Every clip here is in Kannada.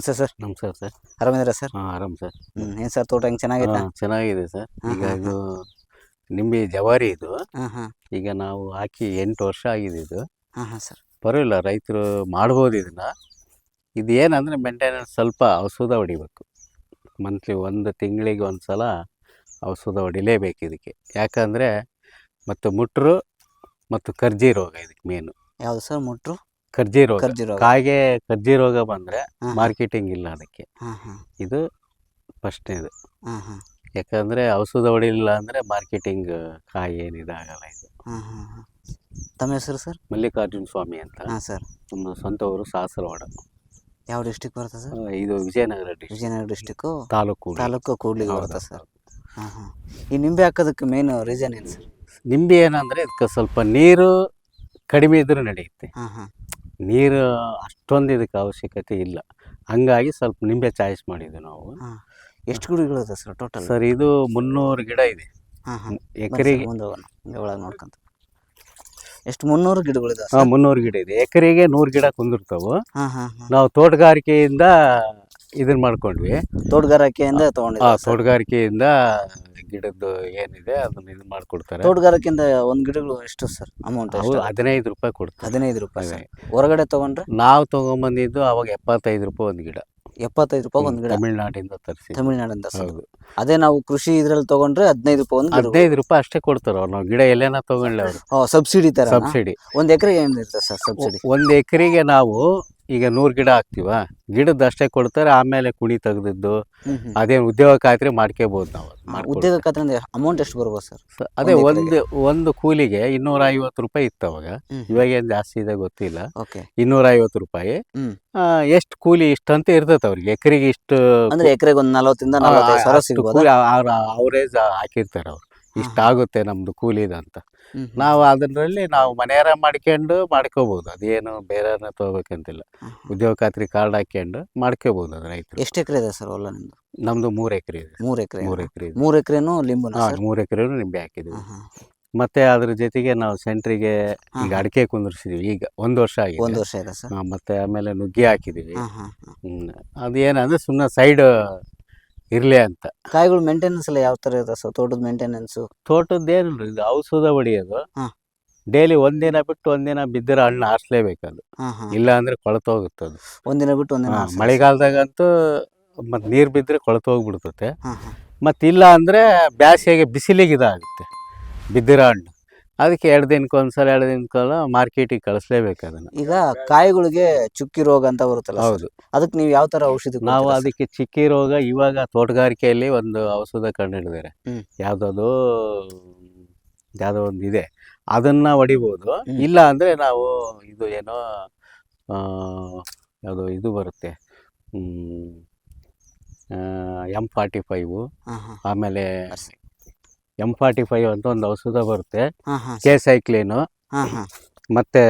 ನಮಸ್ತೆ ಸರ್. ನಮಸ್ಕಾರ ಸರ್. ಆರಾಮಿದ್ದೀರಾ ಸರ್? ಹಾಂ, ಆರಾಮ್ ಸರ್. ಏನು ಸರ್ ತೋಟ ಹೆಂಗೆ ಚೆನ್ನಾಗೈತಾ? ಚೆನ್ನಾಗಿದೆ ಸರ್. ಹಾಂ, ಈಗ ಹಾಂ, ಇದು ನಿಂಬೆ ಜವಾರಿ ಇದು. ಹಾಂ ಹಾಂ ಈಗ ನಾವು ಹಾಕಿ 8 ವರ್ಷ ಆಗಿದೆ ಇದು. ಹಾಂ ಹಾಂ ಸರ್. ಪರವಾಗಿಲ್ಲ, ರೈತರು ಮಾಡ್ಬೋದು ಇದನ್ನ. ಇದು ಏನಂದರೆ ಮೇಂಟೆನೆನ್ಸ್ ಸ್ವಲ್ಪ ಔಷಧ ಹೊಡಿಬೇಕು. ಮಂತ್ಲಿ 1 ತಿಂಗಳಿಗೆ ಒಂದು ಸಲ ಔಷಧ ಹೊಡಿಲೇಬೇಕು ಇದಕ್ಕೆ. ಯಾಕಂದರೆ ಮತ್ತು ಮುಟ್ರು ಮತ್ತು ಕರ್ಜಿ ರೋಗ ಇದಕ್ಕೆ ಮೇನು. ಯಾವುದು ಸರ್? ಮುಟ್ರು ಕರ್ಜಿ ರೋಗ. ಕರ್ಜಿ ರೋಗ. ಕಾಯಿಗೆ ಕರ್ಜಿ ರೋಗ ಬಂದರೆ ಹಾಂ ಮಾರ್ಕೆಟಿಂಗ್ ಇಲ್ಲ ಅದಕ್ಕೆ. ಹಾಂ ಹಾಂ ಇದು ಫಸ್ಟ್ನೇದು. ಹಾಂ ಹಾಂ ಯಾಕಂದರೆ ಔಷಧ ಹೊಡಿಲಿಲ್ಲ ಅಂದರೆ ಮಾರ್ಕೆಟಿಂಗ್ ಕಾಯಿ ಏನು ಇದಾಗಲ್ಲ ಇದು. ಹಾಂ ಹಾಂ ಹಾಂ ತಮ್ಮ ಹೆಸರು ಸರ್? ಮಲ್ಲಿಕಾರ್ಜುನ ಸ್ವಾಮಿ ಅಂತ. ಹಾಂ ಸರ್. ನಮ್ಮ ಸ್ವಂತ ಊರು ಸಾಸರವಾಡ. ಯಾವ ಡಿಸ್ಟಿಕ್ ಬರುತ್ತೆ ಸರ್? ಇದು ವಿಜಯನಗರ ಡಿಸ್ಟ್ರಿಕ್ಟ್, ವಿಜಯನಗರ ಡಿಸ್ಟಿಕ್ಕು, ತಾಲೂಕು ಕೂಡ್ಲಿಗೆ ಹೌದು, ಬರುತ್ತೆ ಸರ್. ಹೌದು. ಹಾಂ ಹಾಂ ಈ ನಿಂಬೆ ಹಾಕೋದಕ್ಕೆ ಮೇನ್ ರೀಸನ್ ಏನು ಸರ್? ನಿಂಬೆ ಏನಂದರೆ ಇದಕ್ಕೆ ಸ್ವಲ್ಪ ನೀರು ಕಡಿಮೆ ಇದ್ರೂ ನಡೆಯುತ್ತೆ. ಹಾಂ ಹಾಂ ನೀರು ಅಷ್ಟೊಂದು ಇದಕ್ಕೆ ಅವಶ್ಯಕತೆ ಇಲ್ಲ. ಹಂಗಾಗಿ ಸ್ವಲ್ಪ ನಿಂಬೆ ಚಾಯ್ಸ್ ಮಾಡಿದ್ವಿ ನಾವು. ಹಾಂ ಎಷ್ಟು ಗಿಡಗಳಿದೆ ಸರ್ ಟೋಟಲ್? ಸರ್ ಇದು 300 ಗಿಡ ಇದೆ ಹಾಂ ಹಾಂ ಎಕರೆಗೆ. ಮುಂದೆ ಹೋಗೋಣ, ಹಿಂಗೆ ಒಳಗೆ ನೋಡ್ಕೊಂತ. ಎಷ್ಟು 300 ಗಿಡಗಳಿದೆ ಹಾಂ, ಸರ್? 300 ಗಿಡ ಇದೆ. ಎಕರೆಗೆ 100 ಗಿಡ ಕುಂದಿರ್ತಾವೆ. ಹಾಂ ಹಾಂ ಹಾಂ ನಾವು ತೋಟಗಾರಿಕೆಯಿಂದ ಇದನ್ನ ಮಾಡ್ಕೊಂಡ್ವಿ. ತೋಟಗಾರಿಕೆಯಿಂದ ತೊಗೊಂಡಿದ್ದೀರಾ ಸರ್? ತೋಟಗಾರಿಕೆಯಿಂದ ಗಿಡದ್ದು ಏನಿದೆ ಅದನ್ನ ಇದು ಮಾಡ್ಕೊಡ್ತಾರೆ. ತೋಟಗಾರಿಕೆಯಿಂದ ಒಂದು ಗಿಡಗಳು ಎಷ್ಟು ಸರ್ ಅಮೌಂಟ್? ಅವ್ರು 15 ರೂಪಾಯಿ ಕೊಡ್ತಾರೆ. 15 ರೂಪಾಯಿ ಸರ್. ಹೊರಗಡೆ ತೊಗೊಂಡ್ರೆ ನಾವು ತೊಗೊಂಬಂದಿದ್ದು ಅವಾಗ 75 ರೂಪಾಯಿ ಒಂದು ಗಿಡ. 75 ರೂಪಾಯಿ ಒಂದು ಗಿಡ ತಮಿಳ್ನಾಡಿಂದ ತರಿಸಿ. ತಮಿಳ್ನಾಡಿಂದ ಸರ್. ಹೌದು. ಅದೇ ನಾವು ಕೃಷಿ ಇದ್ರಲ್ಲಿ ತೊಗೊಂಡ್ರೆ 15 ರೂಪಾಯಿ ಒಂದು ಗಿಡ. 15 ರೂಪಾಯಿ ಅಷ್ಟೇ ಕೊಡ್ತಾರೆ ಅವ್ರು. ನಾವು ಗಿಡ ಎಲ್ಲೇನ ತೊಗೊಳ್ಳಿ ಅವರು ಸಬ್ಸಿಡಿ ತರ ಸಬ್ಸಿಡಿ. ಒಂದು ಎಕರೆಗೆ ಏನಿರುತ್ತೆ ಸರ್ ಸಬ್ಸಿಡಿ? ಒಂದು ಎಕರೆಗೆ ನಾವು ಈಗ 100 ಗಿಡ ಹಾಕ್ತೀವ, ಗಿಡದ ಅಷ್ಟೇ ಕೊಡ್ತಾರೆ. ಆಮೇಲೆ ಕುಣಿ ತೆಗೆದಿದ್ದು ಅದೇನು ಉದ್ಯೋಗ ಖಾತ್ರಿ ಮಾಡ್ಕೋಬಹುದು ನಾವು. ಉದ್ಯೋಗ ಖಾತ್ರಿ ಅಮೌಂಟ್ ಎಷ್ಟು ಬರ್ಬೋದು ಸರ್? ಅದೇ ಒಂದು ಕೂಲಿಗೆ 250 ರೂಪಾಯಿ ಇತ್ತು ಅವಾಗ. ಇವಾಗ ಏನು ಜಾಸ್ತಿ ಇದೆ ಗೊತ್ತಿಲ್ಲ. ಓಕೆ. 250 ರೂಪಾಯಿ. ಎಷ್ಟು ಕೂಲಿ ಇಷ್ಟು ಅಂತ ಇರ್ತದೆ ಅವ್ರಿಗೆ. ಎಕರೆಗೆ ಇಷ್ಟು ಅಂದ್ರೆ ಎಕರೆಗೆ ಒಂದು 40 ಇಂದ 45 ಸಾವಿರ ಸಿಗ್ಬೋದು. ಅವರೇಜ್ ಹಾಕಿರ್ತಾರೆ ಅವ್ರು. ಇಷ್ಟ ಆಗುತ್ತೆ ನಮ್ದು ಕೂಲಿದ ಅಂತ. ನಾವು ಅದರಲ್ಲಿ ನಾವು ಮನೆಯಾರ ಮಾಡ್ಕೋಬಹುದು. ಅದೇನು ಬೇರೆ ತಗೋಬೇಕಂತಿಲ್ಲ. ಉದ್ಯೋಗ ಖಾತ್ರಿ ಕಾರ್ಡ್ ಹಾಕ್ಕೊಂಡು ಮಾಡ್ಕೋಬಹುದು ಅದು ರೈತರು. ಎಷ್ಟು ಎಕರೆ ಇದೆ ಸರ್ ಹೊಲ ನಿಮ್ದು? ನಮ್ದು 3 ಎಕರೆ ಇದೆ. 3 ಎಕರೆ. 3 ಎಕರೆ ಇದೆ. 3 ಎಕರೆನೂ ಲಿಂಬು? 3 ಎಕರೆನೂ ನಿಂಬೆ ಹಾಕಿದ್ವಿ. ಮತ್ತೆ ಅದ್ರ ಜೊತೆಗೆ ನಾವು ಸೆಂಟ್ರಿಗೆ ಈಗ ಅಡಿಕೆ ಕುಂದಿರ್ಸಿದೀವಿ. ಈಗ 1 ವರ್ಷ ಆಗಿದೆ. 1 ವರ್ಷ ಇದೆ ಸರ್. ಮತ್ತೆ ಆಮೇಲೆ ನುಗ್ಗೆ ಹಾಕಿದೀವಿ. ಅದೇನಂದ್ರೆ ಸುಮ್ಮನೆ ಸೈಡ್ ಇರ್ಲಿ ಅಂತ. ಕಾಯಿಗಳು ಮೇಂಟೆನೆನ್ಸ್ ಎಲ್ಲ ಯಾವ ತರ ಇದೆ ಸರ್? ತೋಟದ ಮೇಂಟೆನೆನ್ಸ್? ತೋಟದ್ದೇನಿಲ್ಲ, ಇದು ಔಷಧ ಹೊಡಿಯೋದು. ಡೈಲಿ ಒಂದಿನ ಬಿಟ್ಟು ಒಂದಿನ ಬಿದ್ದರೆ ಹಣ್ಣು ಆರಿಸ್ಲೇಬೇಕದು. ಇಲ್ಲ ಅಂದ್ರೆ ಕೊಳತೋಗುತ್ತದು. ಒಂದಿನ ಬಿಟ್ಟು ಒಂದಿನ? ಮಳೆಗಾಲದಾಗಂತೂ ಮತ್ತೆ ನೀರು ಬಿದ್ದರೆ ಕೊಳತೋಗ್ಬಿಡ್ತತೆ. ಮತ್ತಿಲ್ಲ ಅಂದರೆ ಬ್ಯಾಸಿಗೆ ಬಿಸಿಲಿಗೆ ಇದಾಗುತ್ತೆ ಬಿದ್ದಿರೋ ಹಣ್ಣು. ಅದಕ್ಕೆ 2 ದಿನಕ್ಕೊಂದ್ಸಲ 2 ದಿನಕ್ಕೆಲ್ಲ ಮಾರ್ಕೆಟಿಗೆ ಕಳಿಸ್ಲೇಬೇಕು ಅದನ್ನು. ಈಗ ಕಾಯಿಗಳಿಗೆ ಚುಕ್ಕಿ ರೋಗ ಅಂತ ಬರುತ್ತಲ್ಲ, ಹೌದು. ಅದಕ್ಕೆ ನೀವು ಯಾವ ತರ ಔಷಧಿ? ನಾವು ಅದಕ್ಕೆ ಚಿಕ್ಕಿ ರೋಗ ಇವಾಗ ತೋಟಗಾರಿಕೆಯಲ್ಲಿ ಒಂದು ಔಷಧ ಕಂಡುಹಿಡಿದಾರೆ. ಯಾವುದೋ ಒಂದು ಇದೆ, ಅದನ್ನ ಹೊಡಿಬೋದು. ಇಲ್ಲ ಅಂದರೆ ನಾವು ಇದು ಏನೋ ಯಾವುದೋ ಇದು ಬರುತ್ತೆ, M45, ಆಮೇಲೆ M45 ಅಂತ ಒಂದು ಔಷಧ ಬರುತ್ತೆ. K-ಸೈಕ್ಲಿನು, ಮತ್ತೆ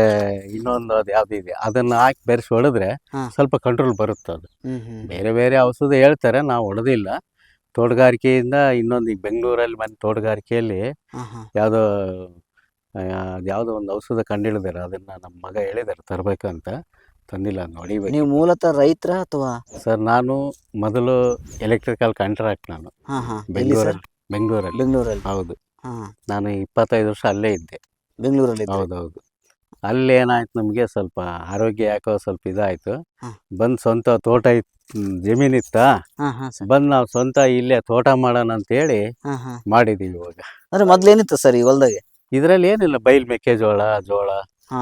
ಇನ್ನೊಂದು ಅದು ಯಾವ್ದು ಇದೆ, ಅದನ್ನ ಹಾಕಿ ಬೆರೆಸಿ ಹೊಡೆದ್ರೆ ಸ್ವಲ್ಪ ಕಂಟ್ರೋಲ್ ಬರುತ್ತೆ ಅದು. ಬೇರೆ ಬೇರೆ ಔಷಧ ಹೇಳ್ತಾರೆ, ನಾವು ಹೊಡೆದಿಲ್ಲ. ತೋಟಗಾರಿಕೆಯಿಂದ ಇನ್ನೊಂದು ಈಗ ಬೆಂಗಳೂರಲ್ಲಿ ಮನೆ ತೋಟಗಾರಿಕೆಯಲ್ಲಿ ಯಾವುದೋ ಒಂದು ಔಷಧ ಕಂಡಿಡಿದಾರೆ. ಅದನ್ನ ನಮ್ಮ ಮಗ ಹೇಳಿದಾರೆ ತರಬೇಕಂತ. ತಂದಿಲ್ಲ, ನೋಡಿ. ನೀವು ಮೂಲತಃ ರೈತರ ಅಥವಾ? ಸರ್ ನಾನು ಮೊದಲು ಎಲೆಕ್ಟ್ರಿಕಲ್ ಕಾಂಟ್ರಾಕ್ಟ್. ನಾನು ಬೆಂಗಳೂರಲ್ಲಿ. ಹೌದು. ನಾನು 25 ವರ್ಷ ಅಲ್ಲೇ ಇದ್ದೆ, ಬೆಂಗಳೂರಲ್ಲಿ. ಹೌದೌದು. ಅಲ್ಲಿ ಏನಾಯ್ತು, ನಮಗೆ ಸ್ವಲ್ಪ ಆರೋಗ್ಯ ಯಾಕೋ ಸ್ವಲ್ಪ ಇದಾಯ್ತು. ಬಂದು ಸ್ವಂತ ತೋಟ ಜಮೀನಿತ್ತ, ಬಂದು ನಾವು ಸ್ವಂತ ಇಲ್ಲೇ ತೋಟ ಮಾಡೋಣ ಅಂತೇಳಿ ಮಾಡಿದೀವಿ ಇವಾಗ. ಅಂದ್ರೆ ಮೊದ್ಲೇನಿತ್ತು ಸರ್ ಈ ಹೊಲದಾಗೆ? ಇದರಲ್ಲಿ ಏನಿಲ್ಲ, ಬೈಲ್ ಮೆಕ್ಕೆಜೋಳ, ಜೋಳ.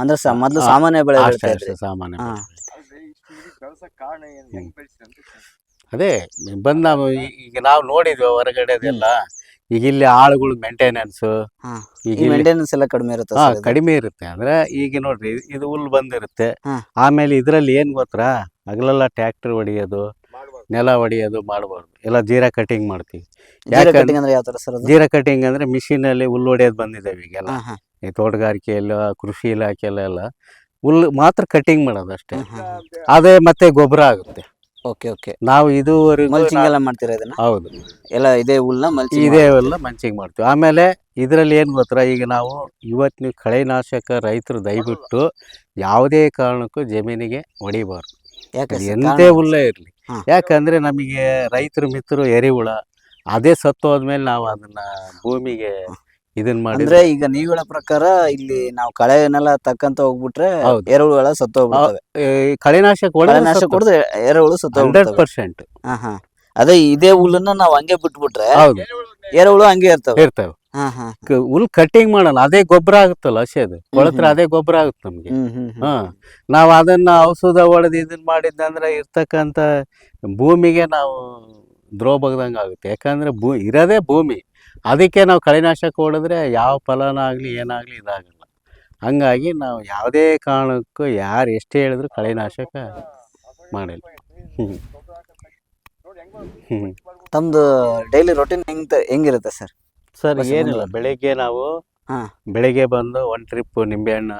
ಅಂದ್ರೆ ಮೊದಲು ಸಾಮಾನ್ಯ ಬೆಳೆ. ಸಾಮಾನ್ಯ ಅದೇ ಬಂದು ನಾವು ನೋಡಿದ್ವಿ ಹೊರಗಡೆದೆಲ್ಲ. ಈಗ ಇಲ್ಲಿ ಆಳುಗಳು ಮೇಂಟೆನೆನ್ಸ್ ಎಲ್ಲ ಕಡಿಮೆ ಇರುತ್ತೆ. ಕಡಿಮೆ ಇರುತ್ತೆ. ಅಂದ್ರೆ ಈಗ ನೋಡ್ರಿ, ಇದು ಹುಲ್ಲು ಬಂದಿರುತ್ತೆ. ಆಮೇಲೆ ಇದ್ರಲ್ಲಿ ಏನ್ ಗೊತ್ತಾ, ಹಗಲೆಲ್ಲ ಟ್ರ್ಯಾಕ್ಟರ್ ಹೊಡಿಯೋದು, ನೆಲ ಹೊಡಿಯೋದು ಮಾಡಬಾರ್ದು. ಎಲ್ಲ ಜೀರಾ ಕಟಿಂಗ್ ಮಾಡ್ತೀವಿ. ಜೀರಾ ಕಟಿಂಗ್ ಅಂದ್ರೆ ಮಿಷಿನ್ ಅಲ್ಲಿ ಹುಲ್ಲು ಹೊಡೆಯೋದು ಬಂದಿದ್ದಾವೆ ಈಗೆಲ್ಲ. ಈ ತೋಟಗಾರಿಕೆಯಲ್ಲ, ಕೃಷಿ ಇಲಾಖೆಯಲ್ಲೆಲ್ಲ ಹುಲ್ಲು ಮಾತ್ರ ಕಟಿಂಗ್ ಮಾಡೋದು ಅಷ್ಟೇ. ಅದೇ ಮತ್ತೆ ಗೊಬ್ಬರ ಆಗುತ್ತೆ. ನಾವು ಇದುವರೆಗೂ ಮಲ್ಚಿಂಗ್ ಎಲ್ಲ ಮಾಡ್ತೀರಾ ಇದನ್ನ? ಹೌದು. ಎಲ್ಲ ಇದೇ ಹುಲ್ಲ ಮಂಚಿಂಗ್ ಮಾಡ್ತೀವಿ. ಆಮೇಲೆ ಇದರಲ್ಲಿ ಏನು ಗೊತ್ತಾ, ಈಗ ನಾವು ಇವತ್ತು ನೀವು ಕಳೆನಾಶಕ ರೈತರು ದಯವಿಟ್ಟು ಯಾವುದೇ ಕಾರಣಕ್ಕೂ ಜಮೀನಿಗೆ ಹೊಡಿಬಾರ್ದು. ಯಾಕೆ ಅದು ಸರ್? ಎಂದೇ ಕಾರಣ ಏನು ಹುಲ್ಲೇ ಸರ್? ಇರಲಿ. ಹಾ. ಯಾಕಂದ್ರೆ ನಮಗೆ ರೈತರ ಮಿತ್ರರು ಎರೆಹುಳ ಅದೇ ಸತ್ತು ಹೋದ್ಮೇಲೆ ನಾವು ಅದನ್ನ ಭೂಮಿಗೆ ಇದನ್ನ ಅಂದ್ರೆ ಮಾಡಿದ್ರೆ ಈಗ ನೀವ್ ಹೇಳೋ ಪ್ರಕಾರ ಇಲ್ಲಿ ನಾವು ಕಳೆನೆಲ್ಲ ತಕ್ಕಂತ ಹೋಗ್ಬಿಟ್ರೆ ಹೌದು. ಎರೆಹುಳುಗಳ ಸತ್ತು ಹೋಗ್ಬಿಡ್ತವೆ. ಈ ಕಳೆನಾಶಕ ಕಳೆನಾಶ ಕೊಡದೆ ಎರೆಹುಳು ಸತ್ತು ಹೋಗ್ಬಿಡ್ತವೆ. 100%. ಹಾ ಹಾ. ಅದೇ ಇದೇ ಹುಲ್ಲನ್ನ ನಾವು ಹಂಗೆ ಬಿಟ್ಬಿಟ್ರೆ ಹೌದು ಎರೆಹುಳು ಹಂಗೆ ಇರ್ತವೆ. ಇರ್ತವೆ. ಹಾ ಹಾ. ಹುಲ್ ಕಟಿಂಗ್ ಮಾಡೋಣ ಅದೇ ಗೊಬ್ಬರ ಆಗುತ್ತಲ್ಲ ಹಸೆದು ಕೊಳತ್ರ ಅದೇ ಗೊಬ್ಬರ ಆಗುತ್ತೆ ನಮ್ಗೆ. ಹಾ ನಾವು ಅದನ್ನ ಔಷಧ ಹೊಡೆದು ಇದನ್ನ ಮಾಡಿದ್ದಂದ್ರೆ ಇರ್ತಕ್ಕಂಥ ಭೂಮಿಗೆ ನಾವು ದ್ರೋಹ ಬಗ್ದಂಗೆ ಆಗುತ್ತೆ. ಯಾಕಂದ್ರೆ ಇರೋದೇ ಭೂಮಿ, ಅದಕ್ಕೆ ನಾವು ಕಳೆನಾಶಕ ಹೊಡೆದ್ರೆ ಯಾವ ಫಲನಾಗಲಿ ಏನಾಗಲಿ ಇದಾಗಲ್ಲ. ಹಂಗಾಗಿ ನಾವು ಯಾವುದೇ ಕಾರಣಕ್ಕೂ ಯಾರು ಎಷ್ಟೇ ಹೇಳಿದ್ರು ಕಳೆನಾಶಕ ಮಾಡಿಲ್ಲ. ತಮ್ದು ಡೈಲಿ ರೊಟೀನ್ ಹೆಂಗಿರುತ್ತೆ ಸರ್? ಸರ್ ಏನಿಲ್ಲ, ಬೆಳಿಗ್ಗೆ ನಾವು ಬೆಳಿಗ್ಗೆ ಬಂದು ಒಂದು ಟ್ರಿಪ್ ನಿಂಬೆಹಣ್ಣು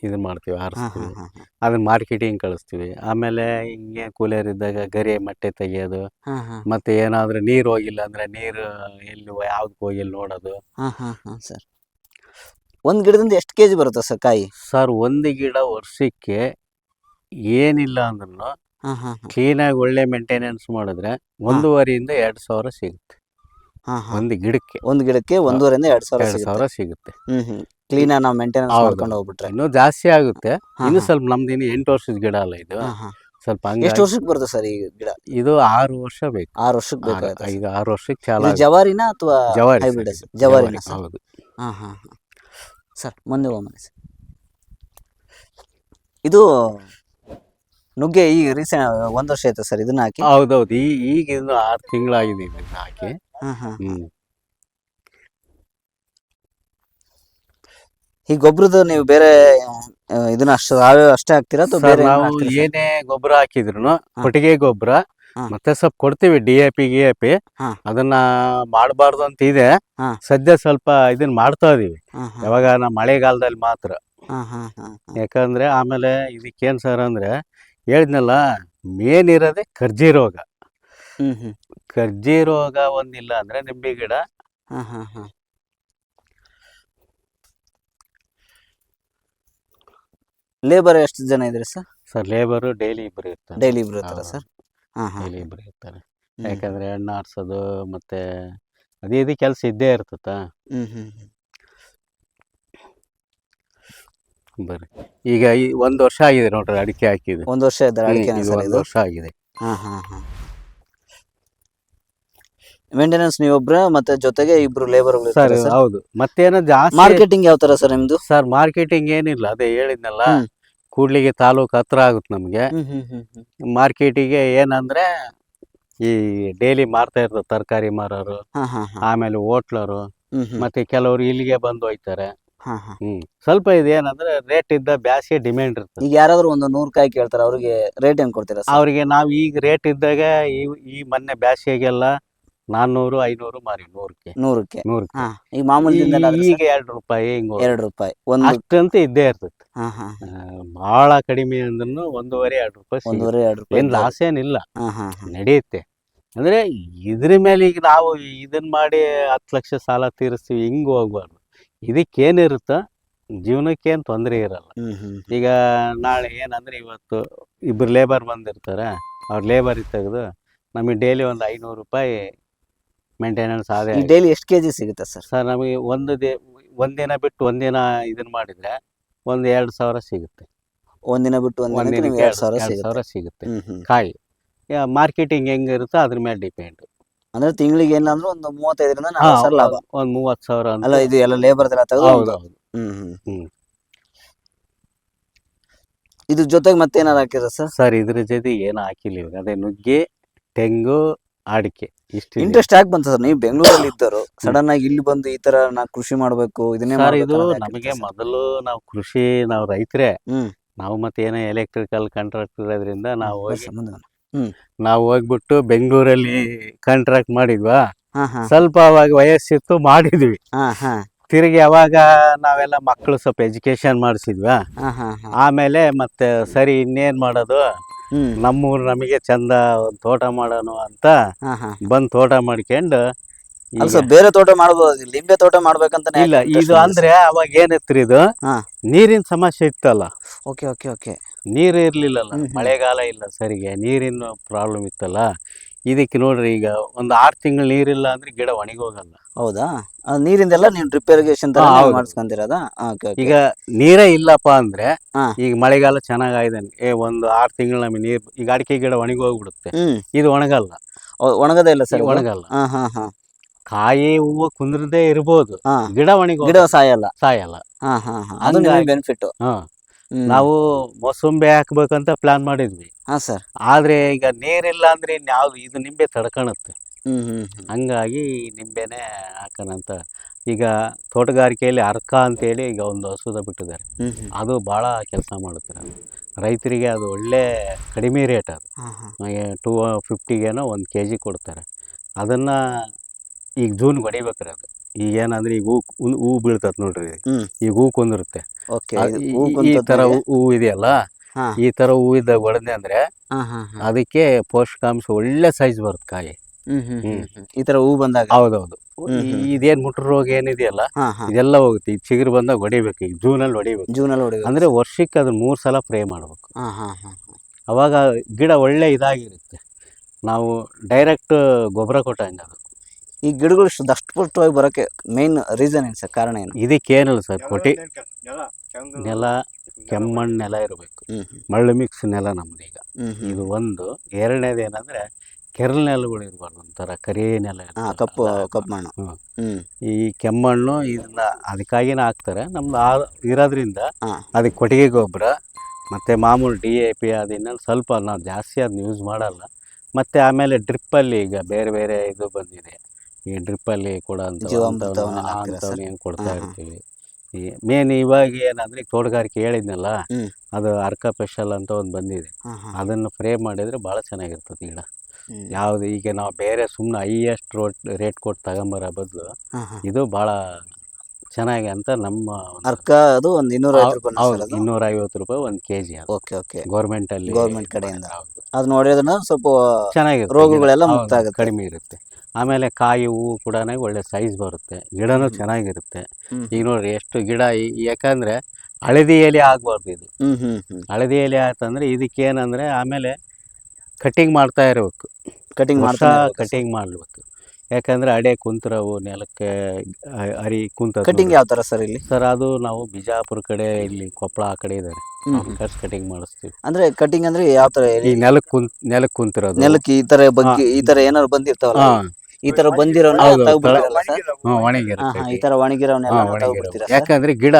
ಇದನ್ನ ಮಾಡ್ತೀವಿ, ಹಾರಿಸ್ತೀವಿ, ಅದನ್ನ ಮಾರ್ಕೆಟಿಂಗ್ ಕಳಿಸ್ತೀವಿ. ಆಮೇಲೆ ಹಿಂಗೆ ಕೂಲಿಯರ್ ಇದ್ದಾಗ ಗರಿ ಮಟ್ಟೆ ತೆಗಿಯೋದು, ಮತ್ತೆ ಏನಾದರೂ ನೀರು ಹೋಗಿಲ್ಲ ಅಂದ್ರೆ ನೀರು ಎಲ್ಲಿ ಯಾವ್ದಕ್ಕೆ ಹೋಗಿಲ್ಲ ನೋಡೋದು. ಸರ್ ಒಂದು ಗಿಡದಿಂದ ಎಷ್ಟು ಕೆಜಿ ಬರುತ್ತೆ ಸರ್ ಕಾಯಿ? ಸರ್ ಒಂದು ಗಿಡ ವರ್ಷಕ್ಕೆ ಏನಿಲ್ಲ ಅಂದ್ರೂ ಕ್ಲೀನಾಗಿ ಒಳ್ಳೆ ಮೇಂಟೆನೆನ್ಸ್ ಮಾಡಿದ್ರೆ 1,500 ಇಂದ 2,000 ಸಿಗುತ್ತೆ. ಒಂದು ಗಿಡಕ್ಕೆ 1,500 ಇಂದ 2,000 ಸಿಗುತ್ತೆ. ಕ್ಲೀನ್ ನಾವು ಮೇಂಟೆನೆನ್ಸ್ ಮಾಡ್ಕೊಂಡು ಹೋಗ್ಬಿಟ್ರೆ ಇನ್ನೂ ಜಾಸ್ತಿ ಆಗುತ್ತೆ. ಇನ್ನು ಸ್ವಲ್ಪ ನಮ್ದು ಇನ್ನು 8 ವರ್ಷದ ಗಿಡ ಅಲ್ಲ ಇದು, ಸ್ವಲ್ಪ ಎಷ್ಟು ವರ್ಷಕ್ಕೆ ಬರುತ್ತೆ ಸರ್ ಈ ಗಿಡ? ಇದು 6 ವರ್ಷ ಬೇಕು. 6 ವರ್ಷಕ್ಕೆ ಬೇಕಾಗುತ್ತೆ. ಈಗ 6 ವರ್ಷಕ್ಕೆ ಚಾಲ. ಜವಾರಿನ ಅಥವಾ ಹೈಬ್ರಿಡ್? ಜವಾರಿನ ಸರ್. ಹೌದು. ಸರ್ ಮುಂದೆ ಹೋಗಿ ಸರ್. ಇದು ನುಗ್ಗೆ ಈಗ ರೀಸೆಂಟ್ 1 ವರ್ಷ ಆಯ್ತು ಸರ್ ಇದನ್ನ ಹಾಕಿ? ಹೌದೌದು, ಈಗ ಇನ್ನು 6 ತಿಂಗಳಾಗಿದೆ ಇದನ್ನ ಹಾಕಿ. ಈ ಗೊಬ್ಬರದ ನೀವು ಬೇರೆ ಇದನ್ನ ಅಷ್ಟೇ ಹಾಕ್ತೀರಾ ಅಥವಾ ಬೇರೆ ನಾವು ಏನೇ ಗೊಬ್ಬರ ಹಾಕಿದ್ರು ಕೊಟ್ಟಿಗೆ ಗೊಬ್ಬರ ಮತ್ತೆ ಸ್ವಲ್ಪ ಕೊಡ್ತೀವಿ, DAP ಗಿಎಪಿ. ಅದನ್ನ ಮಾಡಬಾರ್ದು ಅಂತ ಇದೆ, ಸದ್ಯ ಸ್ವಲ್ಪ ಇದನ್ನ ಮಾಡ್ತಾ ಇದೀವಿ. ಯಾವಾಗ ನಾವು ಮಳೆಗಾಲದಲ್ಲಿ ಮಾತ್ರ. ಯಾಕಂದ್ರೆ ಆಮೇಲೆ ಇದಕ್ಕೇನ್ ಸರ್ ಅಂದ್ರೆ ಹೇಳಿದ್ನಲ್ಲ, ಮೇನ್ ಇರೋದೇ ಕರ್ಜಿ ರೋಗ. ಕರ್ಜಿ ರೋಗ ಒಂದಿಲ್ಲ ಅಂದ್ರೆ ನಿಂಬೆ ಗಿಡ ಲೇಬರ್ ಎಷ್ಟು ಜನ ಇದ್ರಿ ಸರ್? ಸರ್ ಲೇಬರು ಡೈಲಿ ಇಬ್ಬರು ಇರ್ತಾರೆ. ಡೈಲಿ ಇಬ್ರು ಇರ್ತಾರ ಸರ್? ಡೈಲಿ ಇಬ್ಬರು ಇರ್ತಾರೆ. ಯಾಕಂದ್ರೆ ಎಣ್ಣೆ ಆರ್ಸೋದು ಮತ್ತೆ ಅದೇ ಇದು ಕೆಲಸ ಇದ್ದೇ ಇರ್ತತ. ಬರ್ರಿ, ಈಗ 1 ವರ್ಷ ಆಗಿದೆ ನೋಡ್ರಿ ಅಡಿಕೆ ಹಾಕಿದ್ದು. 1 ವರ್ಷ ಇದ್ದಾರೆ ಅಡಿಕೆ? 1 ವರ್ಷ ಆಗಿದೆ. ಮೇಂಟೆನೆನ್ಸ್ ನೀವೊಬ್ರ ಮತ್ತೆ ಜೊತೆಗೆ ಇಬ್ರು ಲೇಬರ್? ಸರ್ ಹೌದು. ಮತ್ತೇನೋ ಜಾಸ್ತಿ ಮಾರ್ಕೆಟಿಂಗ್ ಯಾವ ತರ ಸರ್ ನಿಮ್ದು? ಸರ್ ಮಾರ್ಕೆಟಿಂಗ್ ಏನಿಲ್ಲ, ಅದೇ ಹೇಳಿದ್ನಲ್ಲ, ಕೂಡ್ಲಿಗೆ ತಾಲೂಕು ಹತ್ರ ಆಗುತ್ತೆ ನಮ್ಗೆ. ಮಾರ್ಕೆಟಿಗೆ ಏನಂದ್ರೆ ಈ ಡೈಲಿ ಮಾರ್ತಾ ಇರ್ತಾರೆ ತರಕಾರಿ ಮಾರೋರು, ಆಮೇಲೆ ಹೋಟ್ಲರು, ಮತ್ತೆ ಕೆಲವರು ಇಲ್ಲಿಗೆ ಬಂದು ಹೋಯ್ತಾರೆ. ಸ್ವಲ್ಪ ಇದೇನಂದ್ರೆ ರೇಟ್ ಇದ್ದ ಬ್ಯಾಸಿಗೆ ಡಿಮ್ಯಾಂಡ್ ಇರ್ತದೆ. ಈಗ ಯಾರಾದ್ರೂ ಒಂದು 100 ಕಾಯಿ ಕೇಳ್ತಾರೆ, ಅವ್ರಿಗೆ ರೇಟ್ ಏನ್ ಕೊಡ್ತೀರಾ? ಅವ್ರಿಗೆ ನಾವು ಈಗ ರೇಟ್ ಇದ್ದಾಗ ಈ ಮೊನ್ನೆ ಬ್ಯಾಸಿಗೆಲ್ಲ 400-500 ಮಾರಿ 100ಕ್ಕೆ. ಈಗ ಮಾಮೂಲಿ ಈಗ 2 ರೂಪಾಯಿ ಹಿಂಗ 2 ರೂಪಾಯಿ ಅಷ್ಟಂತ ಇದ್ದೇ ಇರ್ತದೆ. ಬಹಳ ಕಡಿಮೆ ಅಂದ್ರೂ 1.5-2 ರೂಪಾಯಿ. 1.5-2 ರೂಪಾಯಿ ಏನ್ ಲಾಸ್ ಏನಿಲ್ಲ, ನಡೆಯುತ್ತೆ. ಅಂದ್ರೆ ಇದ್ರ ಮೇಲೆ ಈಗ ನಾವು ಇದನ್ ಮಾಡಿ 10 ಲಕ್ಷ ಸಾಲ ತೀರಿಸ್ತೀವಿ, ಹಿಂಗ್ ಹೋಗ್ಬಾರ್ದು. ಇದಕ್ಕೇನಿರುತ್ತ ಜೀವನಕ್ಕೇನು ತೊಂದರೆ ಇರಲ್ಲ. ಈಗ ನಾಳೆ ಏನಂದ್ರೆ ಇವತ್ತು ಇಬ್ರು ಲೇಬರ್ ಬಂದಿರ್ತಾರೆ, ಅವ್ರ ಲೇಬರ್ ತೆಗೆದು ನಮಗೆ ಡೈಲಿ ಒಂದು 500 ರೂಪಾಯಿ ಮೇಂಟೆನೆನ್ಸ್ ಆದ. ಡೈಲಿ ಎಷ್ಟು ಕೆಜಿ ಸಿಗುತ್ತೆ ಸರ್? ಸರ್ ನಮಗೆ ಒಂದಿನ ಬಿಟ್ಟು ಒಂದಿನ ಇದನ್ನ ಮಾಡಿದ್ರೆ 1-2 ಸಾವಿರ ಸಿಗುತ್ತೆ. ಒಂದಿನ ಬಿಟ್ಟು ಒಂದಿನಕ್ಕೆ 2,000 ಸಿಗುತ್ತೆ ಕಾಯಿ. ಮಾರ್ಕೆಟಿಂಗ್ ಹೆಂಗಿರುತ್ತೋ ಅದ್ರ ಮೇಲೆ ಡಿಪೆಂಡ್. ಅಂದ್ರೆ ತಿಂಗಳಿಗೆ ಏನಾದ್ರು ಒಂದು 35ರಿಂದ 40,000 ಲಾಭ. ಒಂದು 30,000 ಅಲ್ಲ, ಇದು ಎಲ್ಲ ಲೇಬರ್ ತೆಗೆದು. ಇದ್ರ ಜೊತೆಗೆ ಮತ್ತೆ ಏನಾರು ಹಾಕಿರ ಸರ್? ಸರ್ ಇದ್ರ ಜೊತೆ ಏನು ಹಾಕಿಲ್ಲ, ಇವಾಗ ಅದೇ ನುಗ್ಗೆ, ತೆಂಗು, ಅಡಿಕೆ. ಇಷ್ಟು ಇಂಟ್ರೆಸ್ಟ್ ಯಾಕೆ ಬಂತ ಸರ್? ನೀವು ಬೆಂಗಳೂರಲ್ಲಿ ಇದ್ದರು, ಸಡನ್ ಆಗಿ ಇಲ್ಲಿ ಬಂದು ಈ ತರ ನಾ ಕೃಷಿ ಮಾಡ್ಬೇಕು ಇದನ್ನೇ ಸರ್? ಇದು ನಮಗೆ ಮೊದಲು ನಾವು ಕೃಷಿ, ನಾವು ರೈತರೇ, ನಾವು ಮತ್ತೆ ಏನೋ ಎಲೆಕ್ಟ್ರಿಕಲ್ ಕಾಂಟ್ರಾಕ್ಟರ್ ಇರೋದ್ರಿಂದ ನಾವು ಹೋಗ್ಬಿಟ್ಟು ಬೆಂಗಳೂರಲ್ಲಿ ಕಾಂಟ್ರಾಕ್ಟ್ ಮಾಡಿದ್ವಾ. ಸ್ವಲ್ಪ ಅವಾಗ ವಯಸ್ಸಿತ್ತು, ಮಾಡಿದ್ವಿ. ತಿರುಗಿ ಅವಾಗ ನಾವೆಲ್ಲ ಮಕ್ಕಳು ಸ್ವಲ್ಪ ಎಜುಕೇಶನ್ ಮಾಡಿಸಿದ್ವಾ. ಆಮೇಲೆ ಮತ್ತೆ ಸರಿ ಇನ್ನೇನ್ ಮಾಡೋದು, ನಮ್ಮೂರು ನಮಗೆ ಚಂದ ಒಂದು ತೋಟ ಮಾಡೋಣ ಅಂತ ಬಂದ್ ತೋಟ ಮಾಡ್ಕೊಂಡು. ಬೇರೆ ತೋಟ ಮಾಡ್ಬೋದು, ಲಿಂಬೆ ತೋಟ ಮಾಡ್ಬೇಕಂತ ಇಲ್ಲ. ಇದು ಅಂದ್ರೆ ಅವಾಗ ಏನಿತ್ತು, ಇದು ನೀರಿನ ಸಮಸ್ಯೆ ಇತ್ತಲ್ಲ. ನೀರು ಇರ್ಲಿಲ್ಲಲ್ಲ, ಹ್ಮ್ ಹ್ಮ್. ಮಳೆಗಾಲ ಇಲ್ಲ ಸರಿಗೆ, ನೀರಿನ ಪ್ರಾಬ್ಲಮ್ ಇತ್ತಲ್ಲ. ಇದಕ್ಕೆ ನೋಡ್ರಿ, ಈಗ ಒಂದು 6 ತಿಂಗಳು ನೀರಿಲ್ಲ ಅಂದ್ರೆ ಗಿಡ ಒಣಗೋಗಲ್ಲ. ಹೌದಾ? ನೀರಿಂದೆಲ್ಲ ನೀವು ಡ್ರಿಪ್ ಇರಿಗೇಷನ್ ತರ ಹೌದು. ಮಾಡಿಸ್ಕೊಂತಿರೋದಾ? Okay okay. ಈಗ ನೀರೇ ಇಲ್ಲಪ್ಪ ಅಂದ್ರೆ, ಹಾ. ಈಗ ಮಳೆಗಾಲ ಚೆನ್ನಾಗಾಯ್ದೆ, ಒಂದು 6 ತಿಂಗಳು ನಮಗೆ ನೀರು, ಈಗ ಅಡಿಕೆ ಗಿಡ ಒಣಗೋಗ್ಬಿಡುತ್ತೆ. ಹ್ಮ್. ಇದು ಒಣಗಲ್ಲ. ಒಣಗದೇ ಇಲ್ಲ ಸರ್? ಒಣಗಲ್ಲ. ಹಾ ಹಾ ಹಾ. ಕಾಯಿ ಹೂವು ಕುಂದ್ರದೇ ಇರ್ಬೋದು, ಹಾ. ಗಿಡ ಒಣಗೋಗಲ್ಲ, ಗಿಡ ಸಾಯಲ್ಲ. ಸಾಯಲ್ಲ. ಹಾ ಹಾ ಹಾ. ಅದು ನಿಮಗೆ ಹಂಗಾಗಿ ಬೆನಿಫಿಟ್. ನಾವು ಮೊಸಂಬಿ ಹಾಕ್ಬೇಕಂತ ಪ್ಲಾನ್ ಮಾಡಿದ್ವಿ. ಹಾ ಸರ್. ಆದ್ರೆ ಈಗ ನೀರಿಲ್ಲ ಅಂದ್ರೆ ಇನ್ಯಾವ್ದು, ಇದು ನಿಂಬೆ ತಡ್ಕೊಳುತ್ತೆ. ಹ್ಮ್ ಹ್ಮ್ ಹ್ಮ್. ಹಂಗಾಗಿ ನಿಂಬೆನೇ ಹಾಕೋಣಂತ. ಈಗ ತೋಟಗಾರಿಕೆಯಲ್ಲಿ ಅರ್ಕ ಅಂತೇಳಿ ಈಗ ಒಂದು ಔಷಧ ಬಿಟ್ಟಿದ್ದಾರೆ. ಹ್ಮ್ ಹ್ಮ್. ಅದು ಭಾಳ ಕೆಲಸ ಮಾಡುತ್ತೆ. ಅದು ರೈತರಿಗೆ ಅದು ಒಳ್ಳೆ ಕಡಿಮೆ ರೇಟ್. ಅದು ಹಾ ಹಾ. 250ಗೇನೋ 1 kg ಕೊಡ್ತಾರೆ. ಅದನ್ನು ಈಗ ಜೂನ್ಗೆ ಹೊಡಿಬೇಕ್ರಿ. ಅದು ಈಗ ಏನಂದ್ರೆ, ಈಗ ಹೂ ಬೀಳ್ತದೆ ನೋಡ್ರಿ, ಹ್ಮ್. ಈಗ ಹೂ ಕುಂದಿರುತ್ತೆ. ಓಕೆ. ಈ ಥರ ಹೂ ಇದೆಯಲ್ಲ, ಹಾ. ಈ ಥರ ಹೂ ಇದ್ದಾಗ ಹೊಡೆದೆ ಅಂದರೆ ಹಾ ಹಾ ಹಾ. ಅದಕ್ಕೆ ಪೋಷಕಾಂಶ ಒಳ್ಳೆ ಸೈಜ್ ಬರುತ್ತೆ ಕಾಯಿ. ಹ್ಮ್ ಹ್ಮ್ ಹ್ಮ್ ಹ್ಮ್. ಈ ತರ ಹೂ ಬಂದಾಗ. ಹೌದೌದು. ಹ್ಮ್ ಹ್ಮ್. ಇದೇನು ಮುಟ್ರ ರೋಗ ಏನಿದೆಯಲ್ಲ, ಹಾ ಹಾ. ಇದೆಲ್ಲ ಹೋಗುತ್ತೆ. ಈಗ ಚಿಗುರು ಬಂದಾಗ ಹೊಡಿಬೇಕು, ಈಗ ಜೂನಲ್ಲಿ ಹೊಡಿಬೇಕು. ಜೂನಲ್ಲಿ ಹೊಡಿಬೇಕು. ಅಂದರೆ ವರ್ಷಕ್ಕೆ ಅದನ್ನ 3 ಸಲ ಸ್ಪ್ರೇ ಮಾಡಬೇಕು. ಹಾ ಹಾ ಹಾ. ಅವಾಗ ಗಿಡ ಒಳ್ಳೆ ಇದಾಗಿರುತ್ತೆ. ನಾವು ಡೈರೆಕ್ಟ್ ಗೊಬ್ಬರ ಕೊಟ್ಟಂಗೆ ಅದು. ಈ ಗಿಡಗಳು ದಷ್ಟಪುಷ್ಟವಾಗಿ ಬರೋಕ್ಕೆ ಮೇನ್ ರೀಸನ್ ಏನು ಸರ್? ಕಾರಣ ಏನು? ಇದಕ್ಕೇನಿಲ್ಲ ಸರ್, ನೆಲ ಕೆಮ್ಮಣ್ಣು ನೆಲ ಇರಬೇಕು. ಹ್ಮ್ ಹ್ಮ್. ಮಳ್ಳು ಮಿಕ್ಸ್ ನೆಲ ನಮ್ದೀಗ. ಹ್ಮ್ ಹ್ಮ್. ಇದು ಒಂದು. ಎರಡನೇದು ಏನಂದರೆ, ಕೆರಳು ನೆಲಗಳು ಇರಬಾರ್ದು, ಒಂಥರ ಕರಿ ನೆಲ ಹಾ, ಇರ್ತದೆ. ಕಪ್ಪು ಮಣ್ಣು. ಹ್ಮ್. ಹ್ಮ್. ಈ ಕೆಮ್ಮಣ್ಣು ಇದನ್ನ ಅದಕ್ಕಾಗಿನೇ ಹಾಕ್ತಾರೆ. ನಮ್ದು ಇರೋದ್ರಿಂದ ಹಾ. ಅದಕ್ಕೆ ಕೊಟ್ಟಿಗೆ ಗೊಬ್ಬರ ಮತ್ತು ಮಾಮೂಲು DAP ಅದನ್ನ ಸ್ವಲ್ಪ, ನಾವು ಜಾಸ್ತಿ ಅದನ್ನ ಯೂಸ್ ಮಾಡಲ್ಲ. ಮತ್ತು ಆಮೇಲೆ ಡ್ರಿಪ್ಪಲ್ಲಿ ಈಗ ಬೇರೆ ಬೇರೆ ಇದು ಬಂದಿದೆ. ಈ ಡ್ರಿಪ್ಪಲ್ಲಿ ಕೂಡ ಜೀವಾಮೃತವನ್ನೆಲ್ಲ ಹಾಕ್ತೀರಾ ಸರ್? ಏನು ಕೊಡ್ತಾ ಹಾ ಹಾ. ಇರ್ತೀವಿ. ಈ ಮೇನ್ ಇವಾಗ ಏನಂದರೆ, ಈಗ ತೋಟಗಾರಿಕೆ ಹೇಳಿದ್ನಲ್ಲ, ಹ್ಮ್. ಅದು ಅರ್ಕ ಸ್ಪೆಷಲ್ ಅಂತ ಒಂದು ಬಂದಿದೆ. ಹಾ ಹಾ. ಅದನ್ನು ಫ್ರೇ ಮಾಡಿದರೆ ಭಾಳ ಚೆನ್ನಾಗಿರ್ತದೆ ಗಿಡ. ಹ್ಮ್. ಯಾವುದು ಈಗ ನಾವು ಬೇರೆ ಸುಮ್ಮನೆ ಹೈಯೆಸ್ಟ್ ರೇಟ್ ಕೊಟ್ಟು ತಗೊಂಬರೋ ಬದಲು ಹಾ ಹಾ. ಇದು ಭಾಳ ಚೆನ್ನಾಗಿ ಅಂತ ನಮ್ಮ ಒಂದು. ಅರ್ಕ ಅದು ಒಂದು 250 ರೂಪಾಯಿ ಹೌದು, ಸರ್ ಅದು? 250 ರೂಪಾಯಿ 1 kg. ಅದು ಓಕೆ ಓಕೆ. ಗೌರ್ಮೆಂಟಲ್ಲಿ, ಗೌರ್ಮೆಂಟ್ ಕಡೆಯಿಂದ. ಹೌದು, ಅದು ನೋಡಿದ್ರನ್ನ ಸ್ವಲ್ಪ ಚೆನ್ನಾಗಿರುತ್ತೆ. ರೋಗಗಳೆಲ್ಲ ಗಿಡ ಮುಕ್ತ ಆಗುತ್ತೆ. ಕಡಿಮೆ ಇರುತ್ತೆ. ಆಮೇಲೆ ಕಾಯಿ ಹೂವು ಕೂಡ ಒಳ್ಳೆ ಸೈಜ್ ಬರುತ್ತೆ. ಗಿಡನೂ ಚೆನ್ನಾಗಿರುತ್ತೆ. ಹ್ಮ್ ಈಗ ನೋಡ್ರಿ ಎಷ್ಟು ಗಿಡ, ಯಾಕಂದರೆ ಹಳದಿ ಎಲೆ ಆಗಬಾರ್ದು ಇದು. ಹ್ಮ್ ಹ್ಮ್ ಹ್ಮ್. ಹಳದಿ ಎಲೆ ಆಯ್ತಂದ್ರೆ ಇದಕ್ಕೇನಂದರೆ ಆಮೇಲೆ ಕಟಿಂಗ್ ಮಾಡ್ತಾ ಇರಬೇಕು. ಕಟಿಂಗ್ ವರ್ಷ ಮಾಡ್ತಾನೆ ಇರ್ಬೇಕು ಸರ್. ಕಟಿಂಗ್ ಮಾಡಬೇಕು. ಯಾಕಂದರೆ ಅಡೆ ಕುಂತ್ರವು ನೆಲಕ್ಕೆ ಹರಿ ಕುಂತ. ಕಟಿಂಗ್ ಯಾವ ತರ ಸರ್ ಇಲ್ಲಿ? ಸರ್, ಅದು ನಾವು ಬಿಜಾಪುರ ಕಡೆ, ಇಲ್ಲಿ ಕೊಪ್ಪಳ ಆ ಕಡೆ ಇದ್ದಾರೆ, ಕಟಿಂಗ್ ಮಾಡಿಸ್ತೀವಿ. ಅಂದ್ರೆ ಕಟಿಂಗ್ ಅಂದ್ರೆ ಯಾವ ತರ? ಈ ನೆಲಕ್ಕೆ ಕುಂತಿರೋದು, ನೆಲಕ್ಕೆ ಈ ತರ ಬಗ್ಗೆ ಈ ತರ ಏನಾದ್ರು ಬಂದಿರ್ತಾವಲ್ಲ, ಈ ತರ ಬಂದಿರೋನ ತೆಗ್ದ್ಬಿಡ್ತೀರಲ್ಲ ಸರ್? ಒಣಗಿರುತ್ತೆ. ಈ ತರ ಒಣಗಿರೋನೆಲ್ಲ ತೆಗ್ದ್ಬಿಡ್ತೀರಾ ಸರ್? ಯಾಕಂದ್ರೆ ಗಿಡ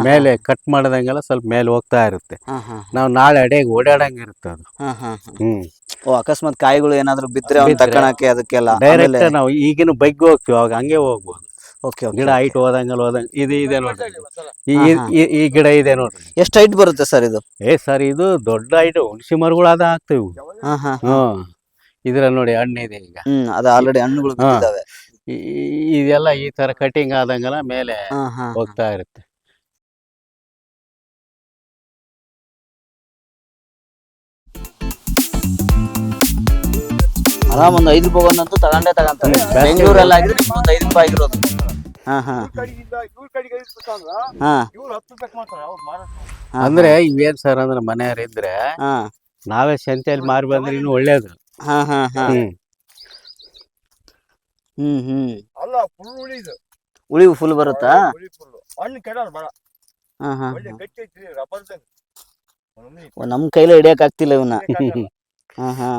ಮೇಲೆ ಕಟ್ ಮಾಡ್ದಂಗೆಲ್ಲ ಸ್ವಲ್ಪ ಮೇಲೆ ಹೋಗ್ತಾ ಇರುತ್ತೆ. ಹಾ ಹಾ. ನಾವು ನಾಳೆ ಅಡೆಗೆ ಓಡಾಡಂಗಿರುತ್ತೆ ಅದು. ಹಾ ಹಾ. ಹ್ಮ್. ಓ, ಅಕಸ್ಮಾತ್ ಕಾಯಿಗಳು ಏನಾದ್ರು ಬಿದ್ರೆ ಅವ್ನ ತಕ್ಕಣಕ್ಕೆ ಅದಕ್ಕೆಲ್ಲ ಡೈರೆಕ್ಟ್ ನಾವು ಈಗಿನ ಬಗ್ಗೆ ಹೋಗ್ತೀವಿ, ಅವಾಗ ಹಂಗೆ ಹೋಗ್ಬೋದು. ಓಕೆ. ಗಿಡ ಹೈಟ್ ಹೋದಂಗೆ ಇದೆ ನೋಡ್ರಿ, ಈ ಗಿಡ ಇದೆ ನೋಡ್ರಿ. ಎಷ್ಟು ಹೈಟ್ ಬರುತ್ತೆ ಸರ್ ಇದು? ಸರ್, ಇದು ದೊಡ್ಡ ಹೈಟ್ ಹುಣಸಿ ಮರಗಳು ಅದ ಆಗ್ತವೆ. ಹಾ ಹಾ. ಇದ್ರಲ್ಲಿ ನೋಡಿ ಹಣ್ಣಿದೆ ಈಗ. ಅದು ಆಲ್ರೆಡಿ ಹಣ್ಣುಗಳು ಬಿಟ್ಟಿದ್ದಾವೆ. ಇದೆಲ್ಲ ಈ ತರ ಕಟಿಂಗ್ ಆದಂಗೆಲ್ಲ ಮೇಲೆ ಹೋಗ್ತಾ ಇರುತ್ತೆ. ಆರಾಮ್ ಒಂದು 5 ರೂಪಾಯಿ ಒಂದಂತೂ ತಗೊಂತಾರೆ. ಬೆಂಗಳೂರಲ್ಲಿ ಆಗಿದ್ರೆ ಒಂದು 5 ರೂಪಾಯಿ ಆಗಿರೋದು. ಹಾ ಹಾ. ಅಂದ್ರೆ ಇವೇನ್ ಸರ್ ಅಂದ್ರೆ, ಮನೆಯವರಿದ್ರೆ ನಾವೇ ಸಂತೆಯಲ್ಲಿ ಮಾರಿ ಬಂದ್ರೆ ಇನ್ನು ಒಳ್ಳೇದು. ಹಾ ಹಾ ಹಾ. ಉಳಿ ಫುಲ್ ಬರುತ್ತಾ? ನಮ್ ಕೈಲೇ ಹಿಡಿಯಕ್ ಆಗ್ತಿಲ್ಲ ಇವನ್ನ. ಹಾ ಹಾ.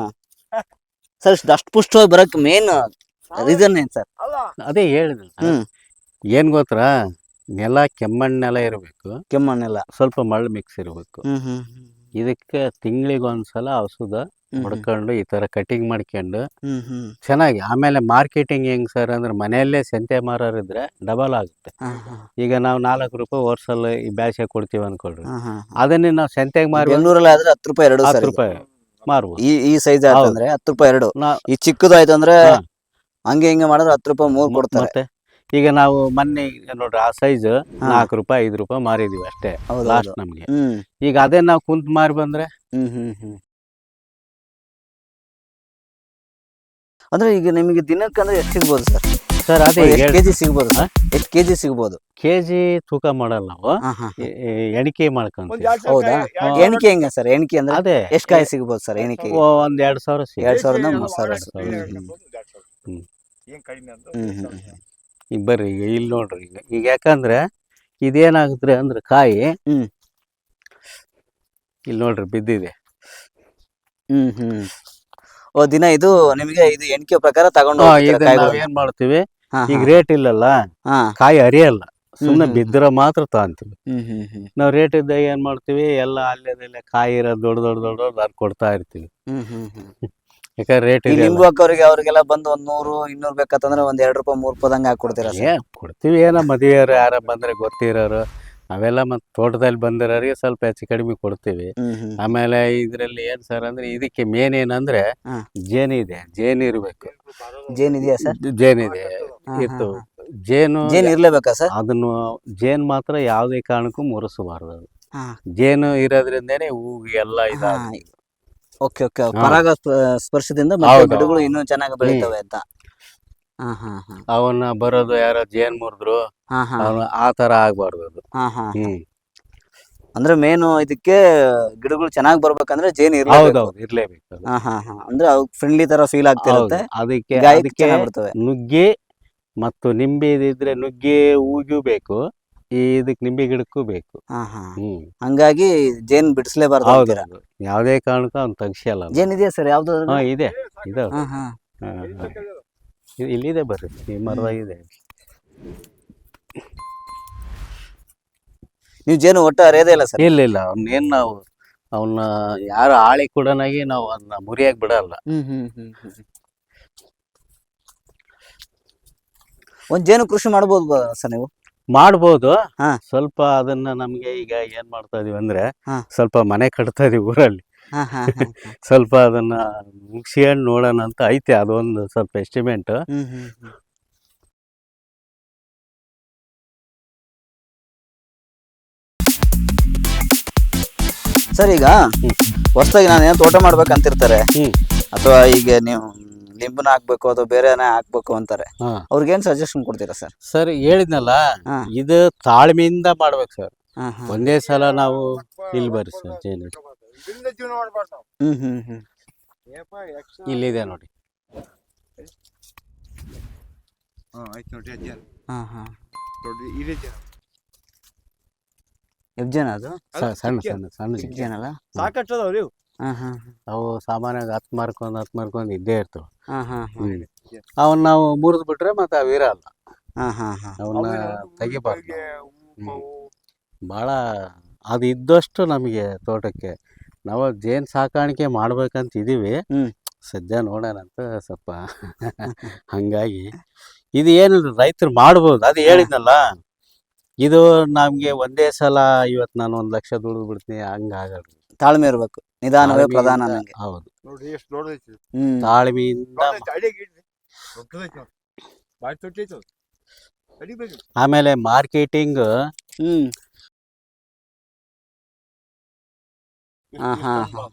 ಸರ್, ಅಷ್ಟು ಪುಷ್ಟವಾಗಿ ಬರಕ್ ಮೇನ್ ರೀಸನ್ ಏನ್ ಸರ್? ಅದೇ ಹೇಳಿದ್ನಲ್ಲ, ಏನ್ ಗೊತ್ತಾ, ನೆಲ ಕೆಮ್ಮಣ್ಣು ನೆಲ ಇರಬೇಕು. ಕೆಮ್ಮಣ್ಣೆಲ್ಲ ಸ್ವಲ್ಪ ಮಳ್ಳು ಮಿಕ್ಸ್ ಇರಬೇಕು. ಇದಕ್ಕೆ ತಿಂಗಳಿಗೊಂದ್ಸಲ ಔಷಧ ಹೊಡ್ಕೊಂಡು ಈ ತರ ಕಟಿಂಗ್ ಮಾಡ್ಕೊಂಡು ಚೆನ್ನಾಗಿ. ಆಮೇಲೆ ಮಾರ್ಕೆಟಿಂಗ್ ಹೆಂಗ್ ಸರ್ ಅಂದ್ರೆ, ಮನೆಯಲ್ಲೇ ಸಂತೆ ಮಾರೋರಿದ್ರೆ ಡಬಲ್ ಆಗುತ್ತೆ. ಈಗ ನಾವು 4 ರೂಪಾಯಿ ಹೋಲ್ಸೇಲ್ ಈ ಬ್ಯಾಸೆ ಕೊಡ್ತೀವಿ ಅನ್ಕೊಳ್ರಿ, ಅದನ್ನೇ ನಾವು ಸಂತೆಗೆ ಮಾರಿ ಬೆಂಗಳೂರಲ್ಲಿ ಆದ್ರೆ 10 ರೂಪಾಯಿ 2 10 ರೂಪಾಯಿ ಮಾರ್ಬೋದು. ಈ ಸೈಜ್ ಆಯ್ತಂದ್ರೆ 10 ರೂಪಾಯಿ 2. ಈ ಚಿಕ್ಕದಾಯ್ತು ಅಂದ್ರೆ ಹಂಗೆ ಹಿಂಗೆ ಮಾಡಿದ್ರೆ 10 ರೂಪಾಯಿ 3 ಕೊಡ್ತಾರೆ. ಮತ್ತೆ ಈಗ ನಾವು ಮೊನ್ನೆ ನೋಡ್ರಿ, ಆ ಸೈಜ್ 4 ರೂಪಾಯಿ 5 ರೂಪಾಯಿ ಮಾರಿದೀವಿ ಅಷ್ಟೇ ಲಾಸ್ಟ್ ನಮ್ಗೆ. ಈಗ ಅದೇ ನಾವು ಕುಂತ್ ಮಾರಿ ಬಂದ್ರೆ ಅಂದ್ರೆ ಈಗ ನಿಮಗೆ ದಿನಕ್ಕಂದ್ರೆ ಎಷ್ಟು ಸಿಗ್ಬೋದು ಸರ್? ಸರ್ ಅದೇ ಎಷ್ಟು ಕೆಜಿ ಸಿಗ್ಬೋದು ಸರ್? ಎಷ್ಟು ಕೆಜಿ ಸಿಗ್ಬೋದು? ಕೆಜಿ ತೂಕ ಮಾಡಲ್ಲ ನಾವು, ಹಾ ಹಾ ಎಣಿಕೆ ಮಾಡ್ಕೊಂತೀವಿ. ಹೌದಾ? ಎಣಿಕೆ ಹೆಂಗೆ ಸರ್? ಎಣಿಕೆ ಅಂದ್ರೆ ಅದೇ ಎಷ್ಟು ಕಾಯಿ ಸಿಗ್ಬೋದು ಸರ್ ಎಣಿಕೆ? ಒಂದ್ 2,000 2,000 3,000. ಈಗ ಬರ್ರಿ ಈಗ ಇಲ್ಲಿ ನೋಡ್ರಿ, ಈಗ ಯಾಕಂದ್ರೆ ಇದೇನಾಗುತ್ತೆ ಅಂದ್ರೆ ಕಾಯಿ ಇಲ್ಲಿ ನೋಡ್ರಿ ಬಿದ್ದಿದೆ. ಓ, ದಿನ ಇದು ನಿಮಗೆ ಇದು ಎಣಿಕೆ ಪ್ರಕಾರ ತಗೊಂಡು ಈಗ ನಾವ್ ಏನ್ ಮಾಡ್ತೀವಿ, ಈಗ ರೇಟ್ ಇಲ್ಲಲ್ಲ, ಹಾ ಕಾಯಿ ಹರಿಯಲ್ಲ, ಸುಮ್ನೆ ಹ್ಮ್. ಬಿದ್ರ ಮಾತ್ರ ತಗೊಂತೀವಿ. ನಾವ್ ರೇಟ್ ಇದ್ದಾಗ ಏನ್ ಮಾಡ್ತೀವಿ, ಎಲ್ಲ ಅಲ್ಲೇದಲ್ಲೇ ಕಾಯಿ ಇರೋ ದೊಡ್ಡ ದೊಡ್ಡ ದೊಡ್ಡ ಅದ್ ಕೊಡ್ತಾ ಇರ್ತೀವಿ. ಯಾಕಂದ್ರೆ ರೇಟ್ ಈ ಇದೆ, ಲಿಂಬು ಹಾಕೋರಿಗೆ ಅವ್ರಿಗೆಲ್ಲ ಬಂದು 100 200 ಬೇಕಂತಂದ್ರೆ ಒಂದ್ 2 ರೂಪಾಯಿ 3 ರೂಪಾಯಿ ಹಂಗ ಹಾಕೊಡ್ತೀರಾ ಸರ್? ಕೊಡ್ತೀವಿ. ಏನೋ ಮದುವೆಯವ್ರು ಯಾರ ಬಂದ್ರೆ ಗೊತ್ತಿರೋರು ಅವೆಲ್ಲ ಮತ್ ತೋಟದಲ್ಲಿ ಬಂದಿರೋರಿಗೆ ಸ್ವಲ್ಪ ಹೆಚ್ಚು ಕಡಿಮೆ ಕೊಡ್ತೀವಿ. ಆಮೇಲೆ ಇದ್ರಲ್ಲಿ ಏನ್ ಸರ್ ಅಂದ್ರೆ ಇದಕ್ಕೆ ಮೇನ್ ಏನಂದ್ರೆ ಹಾ. ಜೇನಿದೆ, ಜೇನು ಇರ್ಬೇಕು. ಜೇನ್ ಇದೆಯಾ ಸರ್? ಜೇನಿದೆ, ಹಾ, ಇತ್ತು. ಹಾ, ಜೇನು ಜೇನ್ ಇರ್ಲೇಬೇಕಾ ಸರ್? ಅದನ್ನು ಜೇನ್ ಮಾತ್ರ ಯಾವುದೇ ಕಾರಣಕ್ಕೂ ಮುರಿಸಬಾರ್ದು. ಅದು ಹಾ. ಜೇನು ಇರೋದ್ರಿಂದನೇ ಹೂವು ಎಲ್ಲ ಇದಾಗ. Okay okay. ಹಾ. ಪರಾಗ ಸ್ಪರ್ಶದಿಂದ ಮತ್ತೆ ಹೌದು. ಗಿಡಗಳು ಇನ್ನೂ ಚೆನ್ನಾಗಿ ಬೆಳಿತವೆ ಅಂತ. ಹಾ ಹಾ ಹಾ ಅವನ್ನ ಬರೋದು ಯಾರೋ ಜೇನ್ ಮುರಿದ್ರು ಹಾ ಹಾ ಅವನು ಆ ತರ ಆಗ್ಬಾರ್ದು ಅದು. ಹಾ ಹಾ. ಹ್ಮ್ ಅಂದ್ರೆ ಮೇನು ಇದಕ್ಕೆ ಗಿಡಗಳು ಚೆನ್ನಾಗಿ ಬರ್ಬೇಕಂದ್ರೆ ಜೇನ್ ಇರ್ಲೇಬೇಕು. ಹೌದೌದು, ಇರ್ಲೇಬೇಕು ಅದು. ಹಾ ಹಾ ಹಾ. ಅಂದ್ರೆ ಅವು ಫ್ರೆಂಡ್ಲಿ ತರ ಫೀಲ್ ಆಗ್ತಿರುತ್ತೆ. ಹೌದು, ಅದಕ್ಕೆ ಗಾಯಕ್ಕೆ ಅದಕ್ಕೆ ಚೆನ್ನಾಗಿ ಬರ್ತವೆ. ನುಗ್ಗೆ ಮತ್ತು ನಿಂಬೆ ಇದ್ರೆ ನುಗ್ಗೆ ಹೂಗೂ ಬೇಕು, ಇದಕ್ ನಿಂಬೆ ಗಿಡಕ್ಕೂ ಬೇಕು. ಹಾ ಹಾ. ಹ್ಮ್ ಹಂಗಾಗಿ ಜೇನ್ ಬಿಡಿಸ್ಲೇಬಾರ್ದು ಅಂತೀರಾ? ಹೌದೌದು, ಯಾವುದೇ ಕಾರಣಕ್ಕೂ ಅವ್ನು ತೆಗ್ಸಲ್ಲ. ಜೇನ್ ಇದೆಯಾ ಸರ್ ಯಾವ್ದು? ಹಾ ಇದೆ, ಇದಾವೆ. ಹಾ ಹಾ. ಇಲ್ಲಿದೆ ಬರ್ರಿ, ಈ ಮರದಾಗಿದೆ. ನೀವು ಜೇನು ಒಟ್ಟು ಅರಿಯೋದೇ ಇಲ್ಲ ಸರ್? ಇಲ್ಲ ಇಲ್ಲ, ಅವ್ನೇನ್ ನಾವು ಅವನ್ನ ಯಾರು ಆಳಿ ಕೂಡನಾಗಿ ನಾವು ಅದನ್ನ ಮುರಿಯಾಕ್ ಬಿಡಲ್ಲ. ಒಂದ್ ಜೇನು ಕೃಷಿ ಮಾಡ್ಬೋದು ಸರ್ ನೀವು? ಮಾಡ್ಬೋದು. ಹಾ. ಸ್ವಲ್ಪ ಅದನ್ನ ನಮ್ಗೆ ಈಗ ಏನ್ ಮಾಡ್ತಾ ಇದೀವಿ ಅಂದ್ರೆ ಹಾ. ಸ್ವಲ್ಪ ಮನೆ ಕಟ್ತಾ ಇದೀವಿ ಊರಲ್ಲಿ. ಹಾ ಹಾ ಹಾ. ಸ್ವಲ್ಪ ಅದನ್ನ ಮುಗಿಸ್ಕೊಂಡು ನೋಡೋಣ ಅಂತ ಐತೆ, ಅದೊಂದು ಸ್ವಲ್ಪ ಎಸ್ಟಿಮೇಟ್. ಸರ್ ಈಗ ಹೊಸದಾಗಿ ನಾನು ಏನೋ ತೋಟ ಮಾಡ್ಬೇಕಂತಿರ್ತಾರೆ, ಅಥವಾ ಈಗ ನೀವು ಲಿಂಬನ ಹಾಕ್ಬೇಕು ಅಥವಾ ಬೇರೆನೇ ಹಾಕ್ಬೇಕು ಅಂತಾರೆ, ಅವ್ರಿಗೇನ್ ಸಜೆಷನ್ ಕೊಡ್ತೀರಾ ಸರ್? ಸರ್ ಹೇಳಿದ್ನಲ್ಲ, ಹಾ. ಇದು ತಾಳ್ಮೆಯಿಂದ ಮಾಡ್ಬೇಕು ಸರ್. ಹಾ ಹಾ. ಒಂದೇ ಸಲ ನಾವು ಇಲ್ಲಿ ಬರ್ರಿ ಸರ್, ಜೇನು ಇಲ್ಲಿದೆ ನೋಡಿ. ಹಾ ಹಾ. ಎಬ್ಜೇನ ಅದು? ಸಣ್ಣ ಸಣ್ಣ ಸಣ್ಣ ಎಬ್ಜೇನಲ್ಲ? ಸಾಕಷ್ಟು ಹಾ ಹಾ ಅವು ಸಾಮಾನ್ಯವಾಗಿ ಹತ್ ಮಾರ್ಕೊಂಡ್ ಇದ್ದೇ ಇರ್ತವೆ. ಹಾ ಹಾ ಹಾ. ಅವನ್ನ ನಾವು ಮುರಿದ್ ಬಿಟ್ರೆ ಮತ್ತೆ ಅವು ಇರಲ್ಲ, ಹಾ ಹಾ ಹಾ. ಅವನ್ನ ತೆಗಿಬಾರ್ದು. ಭಾಳ ಅದು ಇದ್ದಷ್ಟು ನಮಗೆ ತೋಟಕ್ಕೆ ನಾವು ಜೇನು ಸಾಕಾಣಿಕೆ ಮಾಡ್ಬೇಕಂತ ಇದೀವಿ. ಸದ್ಯ ನೋಡೋಣ ಅಂತ ಸ್ವಲ್ಪ ಹಂಗಾಗಿ ಇದು ಏನಿಲ್ಲ, ರೈತರು ಮಾಡ್ಬೋದು. ಅದು ಹೇಳಿದ್ನಲ್ಲ, ಇದು ನಮ್ಗೆ ಒಂದೇ ಸಲ ಇವತ್ತು ನಾನು 1 ಲಕ್ಷ ದುಡಿದು ಬಿಡ್ತೀನಿ ಹಂಗಾಗಲ್ಲ. ತಾಳ್ಮೆ ಇರ್ಬೇಕು, ನಿಧಾನವೇ ಪ್ರಧಾನ ನಂಗೆ. ಹೌದು, ನೋಡ್ರಿ ಎಷ್ಟು ದೊಡ್ಡದೈತಿ. ತಾಳ್ಮೆಯಿಂದ. ಆಮೇಲೆ ಮಾರ್ಕೆಟಿಂಗ್. ಹಾ ಹಾ ಹಾ.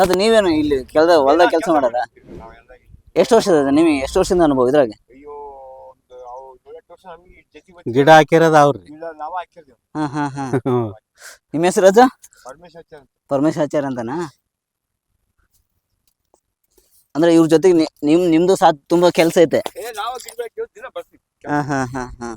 ಅದು ನೀವೇನು ಇಲ್ಲಿ ಹೊಲ್ದಾಗ ಕೆಲಸ ಮಾಡೋದ? ಎಷ್ಟು ವರ್ಷದ ನಿಮಗೆ? ಎಷ್ಟು ವರ್ಷದಿಂದ ಅನುಭವ ಇದ್ರಾಗೆ? ಗಿಡ ಹಾಕಿರೋದು ಅವ್ರಿ. ಹಾ ಹಾ ಹಾ. ನಿಮ್ಮ ಹೆಸರು ಅಜ್ಜ? ಪರಮೇಶಾಚಾರ್ಯ ಅಂತನಾ? ಅಂದ್ರೆ ಇವ್ರ ಜೊತೆಗೆ ನಿಮ್ದು ತುಂಬಾ ಕೆಲಸ ಐತೆ. ಹಾ ಹಾ ಹಾ ಹಾ.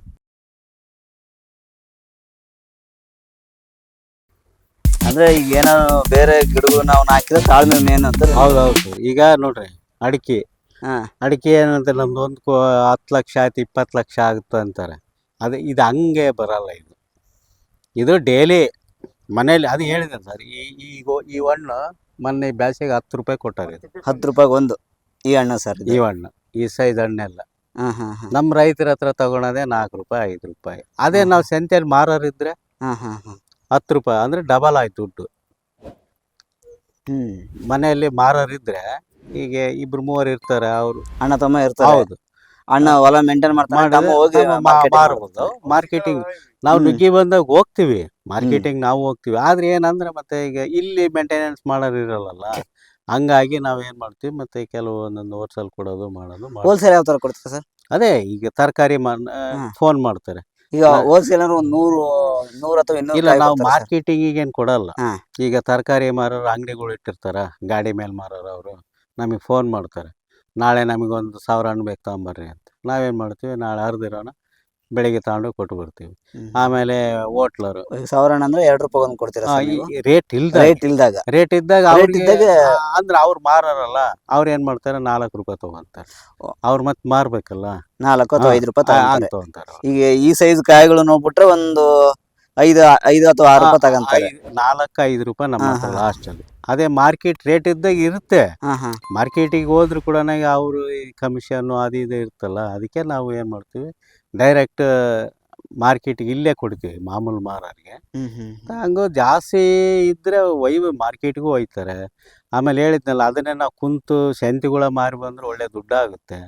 ಅಂದ್ರೆ ಈಗ ಏನೋ ಬೇರೆ ಗಿಡಗಳು ನಾವು ಹಾಕಿದ್ರೆ ತಾಳ್ಮೆ ಮೇನ್ ಅಂತ. ಹೌದೌದು. ಈಗ ನೋಡ್ರಿ ಅಡಿಕೆ, ಹಾ. ಅಡಿಕೆ ಏನಂತ ನಮ್ದು 10 ಲಕ್ಷ ಆಯ್ತು 20 ಲಕ್ಷ ಆಗುತ್ತೆ ಅಂತಾರೆ. ಇದು ಹಂಗೆ ಬರಲ್ಲ. ಇದು ಡೈಲಿ ಮನೇಲಿ. ಅದು ಹೇಳಿದೆ ಸರ್, ಈ ಹಣ್ಣು ಮೊನ್ನೆ ಬ್ಯಾಸಿಗೆ 10 ರೂಪಾಯಿ ಕೊಟ್ಟಾರೆ. 10 ರೂಪಾಯಿಗೆ ಒಂದು ಈ ಹಣ್ಣು ಸರ್? ಈ ಹಣ್ಣು, ಈ ಸೈಜ್ ಹಣ್ಣೆಲ್ಲ ನಮ್ಮ ರೈತರ ಹತ್ರ ತಗೊಳೋದೇ 4 ರೂಪಾಯಿ 5 ರೂಪಾಯಿ. ಅದೇ ನಾವು ಸಂತೆಯಲ್ಲಿ ಮಾರೋರಿದ್ರೆ 10 ರೂಪಾಯಿ, ಅಂದ್ರೆ ಡಬಲ್ ಆಯ್ತು ದುಡ್ಡು. ಮನೆಯಲ್ಲಿ ಮಾರೋರಿದ್ರೆ ಈಗ 2-3 ಇರ್ತಾರೆ, ಅವರು ಅಣ್ಣ ತಮ್ಮ ಇರ್ತಾರೆ. ಹೌದು, ಅಣ್ಣ ಹೊಲ ಮೇಂಟೈನ್ ಮಾಡ್ತಾರೆ, ಮಾರಬಹುದು. ಮಾರ್ಕೆಟಿಂಗ್ ನಾವು ನುಗ್ಗಿ ಬಂದಾಗ ಹೋಗ್ತೀವಿ, ಮಾರ್ಕೆಟಿಂಗ್ ನಾವು ಹೋಗ್ತೀವಿ. ಆದ್ರೆ ಏನಂದ್ರೆ ಮತ್ತೆ ಈಗ ಇಲ್ಲಿ ಮೇಂಟೆನೆನ್ಸ್ ಮಾಡೋರು ಇರಲ್ಲ, ಹಂಗಾಗಿ ನಾವೇನ್ ಮಾಡ್ತೀವಿ ಮತ್ತೆ ಕೆಲವು ಒಂದೊಂದು ಹೋಲ್ಸೇಲ್ ಕೊಡೋದು ಮಾಡೋದು ಮಾಡ್ತೀವಿ. ಹೋಲ್ಸೇಲ್ ಯಾವ ತರ ಕೊಡ್ತೀರಾ ಸರ್? ಅದೇ ಈಗ ತರಕಾರಿ ಫೋನ್ ಮಾಡ್ತಾರೆ. ಈಗ ಹೋಲ್ಸೇಲ್ ಅಂದ್ರೆ ಒಂದು 100 ಅಥವಾ 200 ಇಲ್ಲ, ನಾವು ಕೊಡ್ತಾರೆ ಸರ್. ಮಾರ್ಕೆಟಿಂಗ್ ಏನು ಕೊಡಲ್ಲ. ಹಾ. ಈಗ ತರಕಾರಿ ಮಾರೋರು ಅಂಗಡಿಗಳು ಇಟ್ಟಿರ್ತಾರ, ಗಾಡಿ ಮೇಲೆ ಮಾರೋರು ಅವರು ನಮಗೆ ಫೋನ್ ಮಾಡ್ತಾರೆ, ನಾಳೆ ನಮಗೊಂದು 1000 ಹಣ್ಣು ಬೇಕು ತಗೊಂಬರ್ರಿ ಅಂತ. ನಾವೇನು ಮಾಡ್ತೀವಿ, ನಾಳೆ ಹರಿದಿರೋನ ಬೆಳಿಗ್ಗೆ ತಗೊಂಡು ಕೊಟ್ಟು ಬರ್ತೀವಿ. ಆಮೇಲೆ ಹೋಟ್ಲರು 1000 ಹಣ್ಣು ಅಂದ್ರೆ 2 ರೂಪಾಯಿ ಒಂದು ಕೊಡ್ತೀರಾ ಸರ್ ನೀವು? ರೇಟ್ ಇಲ್ದಾಗ ರೇಟ್ ಇಲ್ದಾಗ ಅವ್ರಿಗೆ ಅಂದ್ರೆ ಅವ್ರು ಮಾರಲ್ಲ, ಅವ್ರು ಏನ್ ಮಾಡ್ತಾರೆ 4 ರೂಪಾಯಿ ತಗೊಂತಾರೆ. ಅವ್ರು ಮತ್ತೆ ಮಾರ್ಬೇಕಲ್ಲ, 4 ಅಥವಾ 5 ರೂಪಾಯಿ ತಗೊಂತಾರೆ. ಈಗ ಈ ಸೈಜ್ ಕಾಯಿಗಳು ನೋಡ್ಬಿಟ್ರೆ ಒಂದು 5 ಅಥವಾ 6 ರೂಪಾಯಿ ತಗೊಂತಾರೆ. 4-5 ರೂಪಾಯಿ ನಮ್ಮ ಹತ್ರ ಲಾಸ್ಟ್ ಅಲ್ಲಿ. ಅದೇ ಮಾರ್ಕೆಟ್ ರೇಟ್ ಇದ್ದಾಗ ಇರುತ್ತೆ. ಮಾರ್ಕೆಟಿಗೆ ಹೋದ್ರು ಕೂಡ ಅವರು ಕಮಿಷನ್ ಅದು ಇದು ಇರ್ತಲ್ಲ, ಅದಕ್ಕೆ ನಾವು ಏನ್ ಮಾಡ್ತೀವಿ, ಡೈರೆಕ್ಟ್ ಮಾರ್ಕೆಟಿಗೆ ಇಲ್ಲೇ ಕೊಡ್ತೀವಿ ಮಾಮೂಲು ಮಾರೋರಿಗೆ. ಹಂಗ ಜಾಸ್ತಿ ಇದ್ರೆ ಮಾರ್ಕೆಟ್ಗೂ ಒಯ್ತಾರೆ. ಆಮೇಲೆ ಹೇಳಿದ್ನಲ್ಲ, ಅದನ್ನೇ ನಾವು ಕುಂತು ಸಂತಿಗಳ ಮಾರಿ ಬಂದ್ರೆ ಒಳ್ಳೆ ದುಡ್ಡಾಗುತ್ತೆ.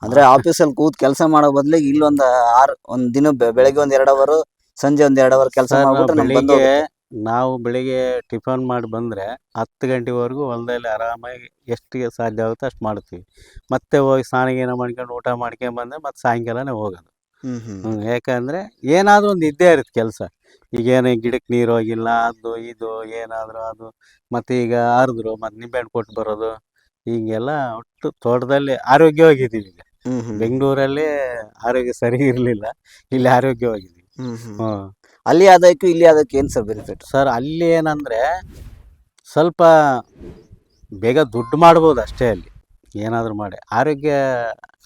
ಅಂದ್ರೆ ಆಫೀಸಲ್ಲಿ ಕೂತ್ ಕೆಲಸ ಮಾಡೋ ಬದಲಿಗೆ ಇಲ್ಲೊಂದು ಒಂದ್ ದಿನ ಬೆಳಗ್ಗೆ 1-2 ಅವರ್, ಸಂಜೆ 1-2 ಅವರ್ ಕೆಲಸ ಮಾಡ್ಬಿಟ್ರೆ ನಾವು ಬೆಳಿಗ್ಗೆ ಟಿಫನ್ ಮಾಡಿ ಬಂದ್ರೆ 10 ಗಂಟೆವರೆಗೂ ಹೊಲದಲ್ಲಿ ಆರಾಮಾಗಿ ಎಷ್ಟಿಗೆ ಸಾಧ್ಯ ಆಗುತ್ತೆ ಅಷ್ಟು ಮಾಡ್ತೀವಿ. ಮತ್ತೆ ಹೋಗಿ ಸ್ನಾನ ಮಾಡ್ಕೊಂಡು ಊಟ ಮಾಡ್ಕೊಂಡ್ ಬಂದ್ರೆ ಮತ್ತೆ ಸಾಯಂಕಾಲನೇ ಹೋಗೋದು. ಯಾಕಂದ್ರೆ ಏನಾದ್ರೂ ಒಂದು ಇದ್ದೇ ಇರುತ್ತೆ ಕೆಲಸ. ಈಗೇನು ಗಿಡಕ್ಕೆ ನೀರು ಹೋಗಿಲ್ಲ, ಅದು ಇದು ಏನಾದ್ರು ಅದು, ಮತ್ತೆ ಈಗ ಹರಿದ್ರು ಮತ್ತೆ ನಿಂಬೆಹಣ್ಣು ಕೊಟ್ಟು ಬರೋದು, ಹೀಗೆಲ್ಲ ಒಟ್ಟು ತೋಟದಲ್ಲಿ ಆರೋಗ್ಯವಾಗಿದ್ದೀವಿ. ಈಗ ಬೆಂಗಳೂರಲ್ಲಿ ಆರೋಗ್ಯ ಸರಿ ಇರಲಿಲ್ಲ, ಇಲ್ಲಿ ಆರೋಗ್ಯವಾಗಿದ್ದೀವಿ. ಅಲ್ಲಿ ಆದಾಯಕ್ಕೂ ಇಲ್ಲಿ ಆದಾಯಕ್ಕೂ ಏನು ಸರ್ ಬೆನಿಫಿಟ್? ಸರ್, ಅಲ್ಲಿ ಏನಂದ್ರೆ ಸ್ವಲ್ಪ ಬೇಗ ದುಡ್ಡು ಮಾಡ್ಬೋದು ಅಷ್ಟೇ. ಅಲ್ಲಿ ಏನಾದರೂ ಮಾಡಿ ಆರೋಗ್ಯ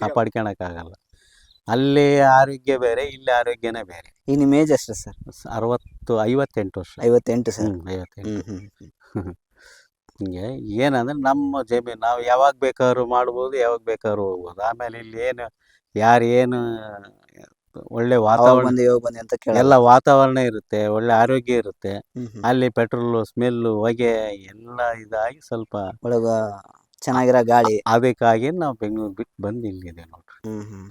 ಕಾಪಾಡ್ಕೊಳಕ್ಕಾಗಲ್ಲ. ಅಲ್ಲಿ ಆರೋಗ್ಯ ಬೇರೆ, ಇಲ್ಲಿ ಆರೋಗ್ಯನೇ ಬೇರೆ. ಈಗ ನಿಮ್ಮ ಏಜ್ ಎಷ್ಟು ಸರ್? 58 ವರ್ಷ. 58 ಸರ್. 58. ಹಿಂಗೆ ಏನಂದ್ರೆ ನಮ್ಮ ಜಮೀನು, ನಾವು ಯಾವಾಗ ಬೇಕಾದ್ರೂ ಮಾಡ್ಬೋದು, ಯಾವಾಗ ಬೇಕಾದ್ರೂ ಹೋಗ್ಬೋದು. ಆಮೇಲೆ ಇಲ್ಲಿ ಏನು ಒಳ್ಳೆ ವಾತಾವರಣ, ಎಲ್ಲ ವಾತಾವರಣ ಇರುತ್ತೆ, ಒಳ್ಳೆ ಆರೋಗ್ಯ ಇರುತ್ತೆ. ಅಲ್ಲಿ ಪೆಟ್ರೋಲ್ ಸ್ಮೆಲ್ಲು, ಹೊಗೆ ಎಲ್ಲ ಇದಾಗಿ ಸ್ವಲ್ಪ ಚೆನ್ನಾಗಿರೋ ಗಾಳಿ. ಅದಕ್ಕಾಗಿ ನಾವು ಬೆಂಗಳೂರು ಬಿಟ್ಟು ಬಂದು ಇಲ್ಲಿದೆ ನೋಡ್ರಿ,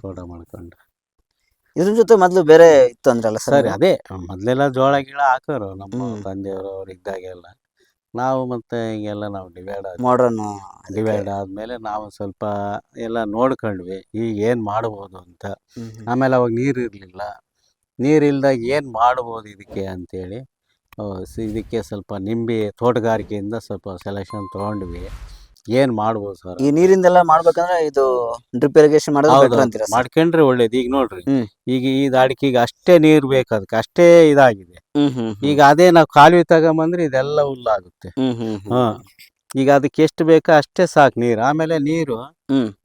ತೋಟ ಮಾಡ್ಕೊಂಡು. ಇದ್ರ ಜೊತೆ ಮೊದಲು ಬೇರೆ ಇತ್ತು ಅಂದ್ರಲ್ಲ ಸರ್? ಅದೇ ಮೊದಲೆಲ್ಲ ಜೋಳ ಗಿಳ ಹಾಕೋರು ನಮ್ಮ ತಂದೆಯವರು ಅವ್ರು ಇದ್ದಾಗೆಲ್ಲ. ನಾವು ಮತ್ತೆ ಹಿಂಗೆಲ್ಲ ನಾವು ಡಿವೈಡ್ ಆದ್ಮೇಲೆ ನಾವು ಸ್ವಲ್ಪ ಎಲ್ಲ ನೋಡ್ಕೊಂಡ್ವಿ, ಈಗ ಏನು ಮಾಡ್ಬೋದು ಅಂತ. ಆಮೇಲೆ ಅವಾಗ ನೀರು ಇರಲಿಲ್ಲ, ನೀರಿಲ್ದಾಗ ಏನು ಮಾಡ್ಬೋದು ಇದಕ್ಕೆ ಅಂತೇಳಿ ಇದಕ್ಕೆ ಸ್ವಲ್ಪ ನಿಂಬೆ ತೋಟಗಾರಿಕೆಯಿಂದ ಸ್ವಲ್ಪ ಸೆಲೆಕ್ಷನ್ ತೊಗೊಂಡ್ವಿ. ಏನು ಮಾಡ್ಬೋದು ಸರ್? ಈ ನೀರಿಂದೆಲ್ಲ ಮಾಡ್ಬೇಕಂದ್ರೆ ಇದು ಡ್ರಿಪ್ ಇರಿಗೇಷನ್ ಮಾಡ್ಕೊಂಡ್ರೆ ಒಳ್ಳೇದು. ಈಗ ನೋಡ್ರಿ, ಈಗ ಈ ಅಡಿಕೆಗೆ ಅಷ್ಟೇ ನೀರು ಬೇಕು, ಅದಕ್ಕೆ ಅಷ್ಟೇ ಇದಾಗಿದೆ. ಈಗ ಅದೇ ನಾವು ಕಾಲುವೆ ತಗೊಂಬಂದ್ರೆ ಇದೆಲ್ಲ ಹುಲ್ಲಾಗುತ್ತೆ. ಈಗ ಅದಕ್ಕೆ ಎಷ್ಟು ಬೇಕೋ ಅಷ್ಟೇ ಸಾಕು ನೀರು. ಆಮೇಲೆ ನೀರು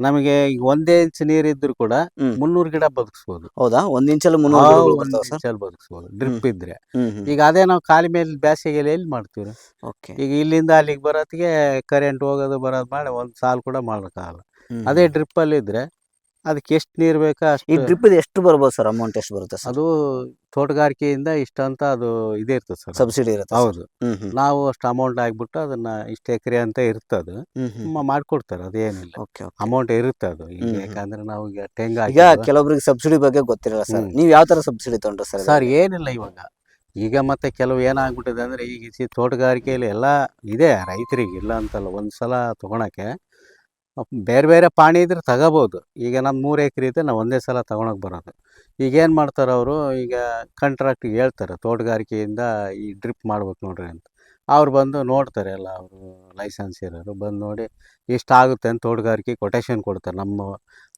ನಮಗೆ ಈಗ 1 ಇಂಚ್ ನೀರು ಇದ್ರು ಕೂಡ 300 ಗಿಡ ಬದುಕಿಸ್ಬೋದು. ಹೌದಾ? 1 ಇಂಚಲ್ಲಿ 300 ಬದುಕಿಸ್ಬೋದು ಡ್ರಿಪ್ ಇದ್ರೆ. ಈಗ ಅದೇ ನಾವು ಕಾಲಿ ಮೇಲೆ ಬೇಸಿಗೆಯಲ್ಲಿ ಎಲ್ಲಿ ಮಾಡ್ತೀವಿ? ಈಗ ಇಲ್ಲಿಂದ ಅಲ್ಲಿಗೆ ಬರೋತ್ತಿಗೆ ಕರೆಂಟ್ ಹೋಗೋದು ಬರೋದು ಮಾಡಿ ಒಂದು ಸಾಲು ಕೂಡ ಮಾಡೋಕ್ಕಾಗಲ್ಲ. ಅದೇ ಡ್ರಿಪ್ ಅಲ್ಲಿ ಇದ್ರೆ ಅದಕ್ಕೆ ಎಷ್ಟು ನೀರು ಬೇಕೋ ಅಷ್ಟು. ಈ ಡ್ರಿಪ್ ಎಷ್ಟು ಬರ್ಬೋದು ಸರ್? ಅಮೌಂಟ್ ಎಷ್ಟು ಬರುತ್ತೆ ಸರ್? ಅದು ತೋಟಗಾರಿಕೆಯಿಂದ ಇಷ್ಟಂತ ಅದು ಇದೇ ಇರ್ತದೆ ಸರ್, ಸಬ್ಸಿಡಿ ಇರುತ್ತೆ. ಹೌದು. ನಾವು ಅಷ್ಟು ಅಮೌಂಟ್ ಆಗ್ಬಿಟ್ಟು ಅದನ್ನ ಇಷ್ಟು ಎಕರೆ ಅಂತ ಇರ್ತದೆ, ಮಾಡ್ಕೊಡ್ತಾರೆ. ಅದೇನಿಲ್ಲ, ಅಮೌಂಟ್ ಇರುತ್ತೆ ಅದು. ಯಾಕಂದ್ರೆ ನಾವು ಈಗ ಈಗ ಕೆಲವೊಬ್ರಿಗೆ ಸಬ್ಸಿಡಿ ಬಗ್ಗೆ ಗೊತ್ತಿರಲ್ಲ ಸರ್, ನೀವು ಯಾವ ತರ ಸಬ್ಸಿಡಿ ತಗೊಂಡ್ರೆ ಸರ್? ಸರ್, ಏನಿಲ್ಲ ಈಗ ಮತ್ತೆ ಕೆಲವು ಏನಾಗ್ಬಿಟ್ಟಿದೆ ಅಂದ್ರೆ, ಈಗ ತೋಟಗಾರಿಕೆಯಲ್ಲಿ ಎಲ್ಲ ಇದೆ ರೈತರಿಗೆ, ಇಲ್ಲ ಅಂತಲ್ಲ. ಒಂದ್ಸಲ ತಗೊಳಕ್ಕೆ ಬೇರೆ ಬೇರೆ ಪಾಣಿ ಇದ್ರೆ ತಗೋಬೋದು. ಈಗ ನಮ್ಮ 3 ಎಕರೆ ಇದೆ, ನಾವು ಒಂದೇ ಸಲ ತಗೊಳಕ್ ಬರೋದು. ಈಗ ಏನು ಮಾಡ್ತಾರೆ ಅವರು, ಈಗ ಕಾಂಟ್ರಾಕ್ಟಿಗೆ ಹೇಳ್ತಾರೆ ತೋಟಗಾರಿಕೆಯಿಂದ ಈ ಡ್ರಿಪ್ ಮಾಡ್ಬೇಕು ನೋಡ್ರಿ ಅಂತ. ಅವ್ರು ಬಂದು ನೋಡ್ತಾರೆ, ಎಲ್ಲ ಅವರು ಲೈಸೆನ್ಸ್ ಇರೋರು ಬಂದು ನೋಡಿ ಇಷ್ಟಾಗುತ್ತೆ ಅಂತ ತೋಟಗಾರಿಕೆ ಕೊಟೇಶನ್ ಕೊಡ್ತಾರೆ.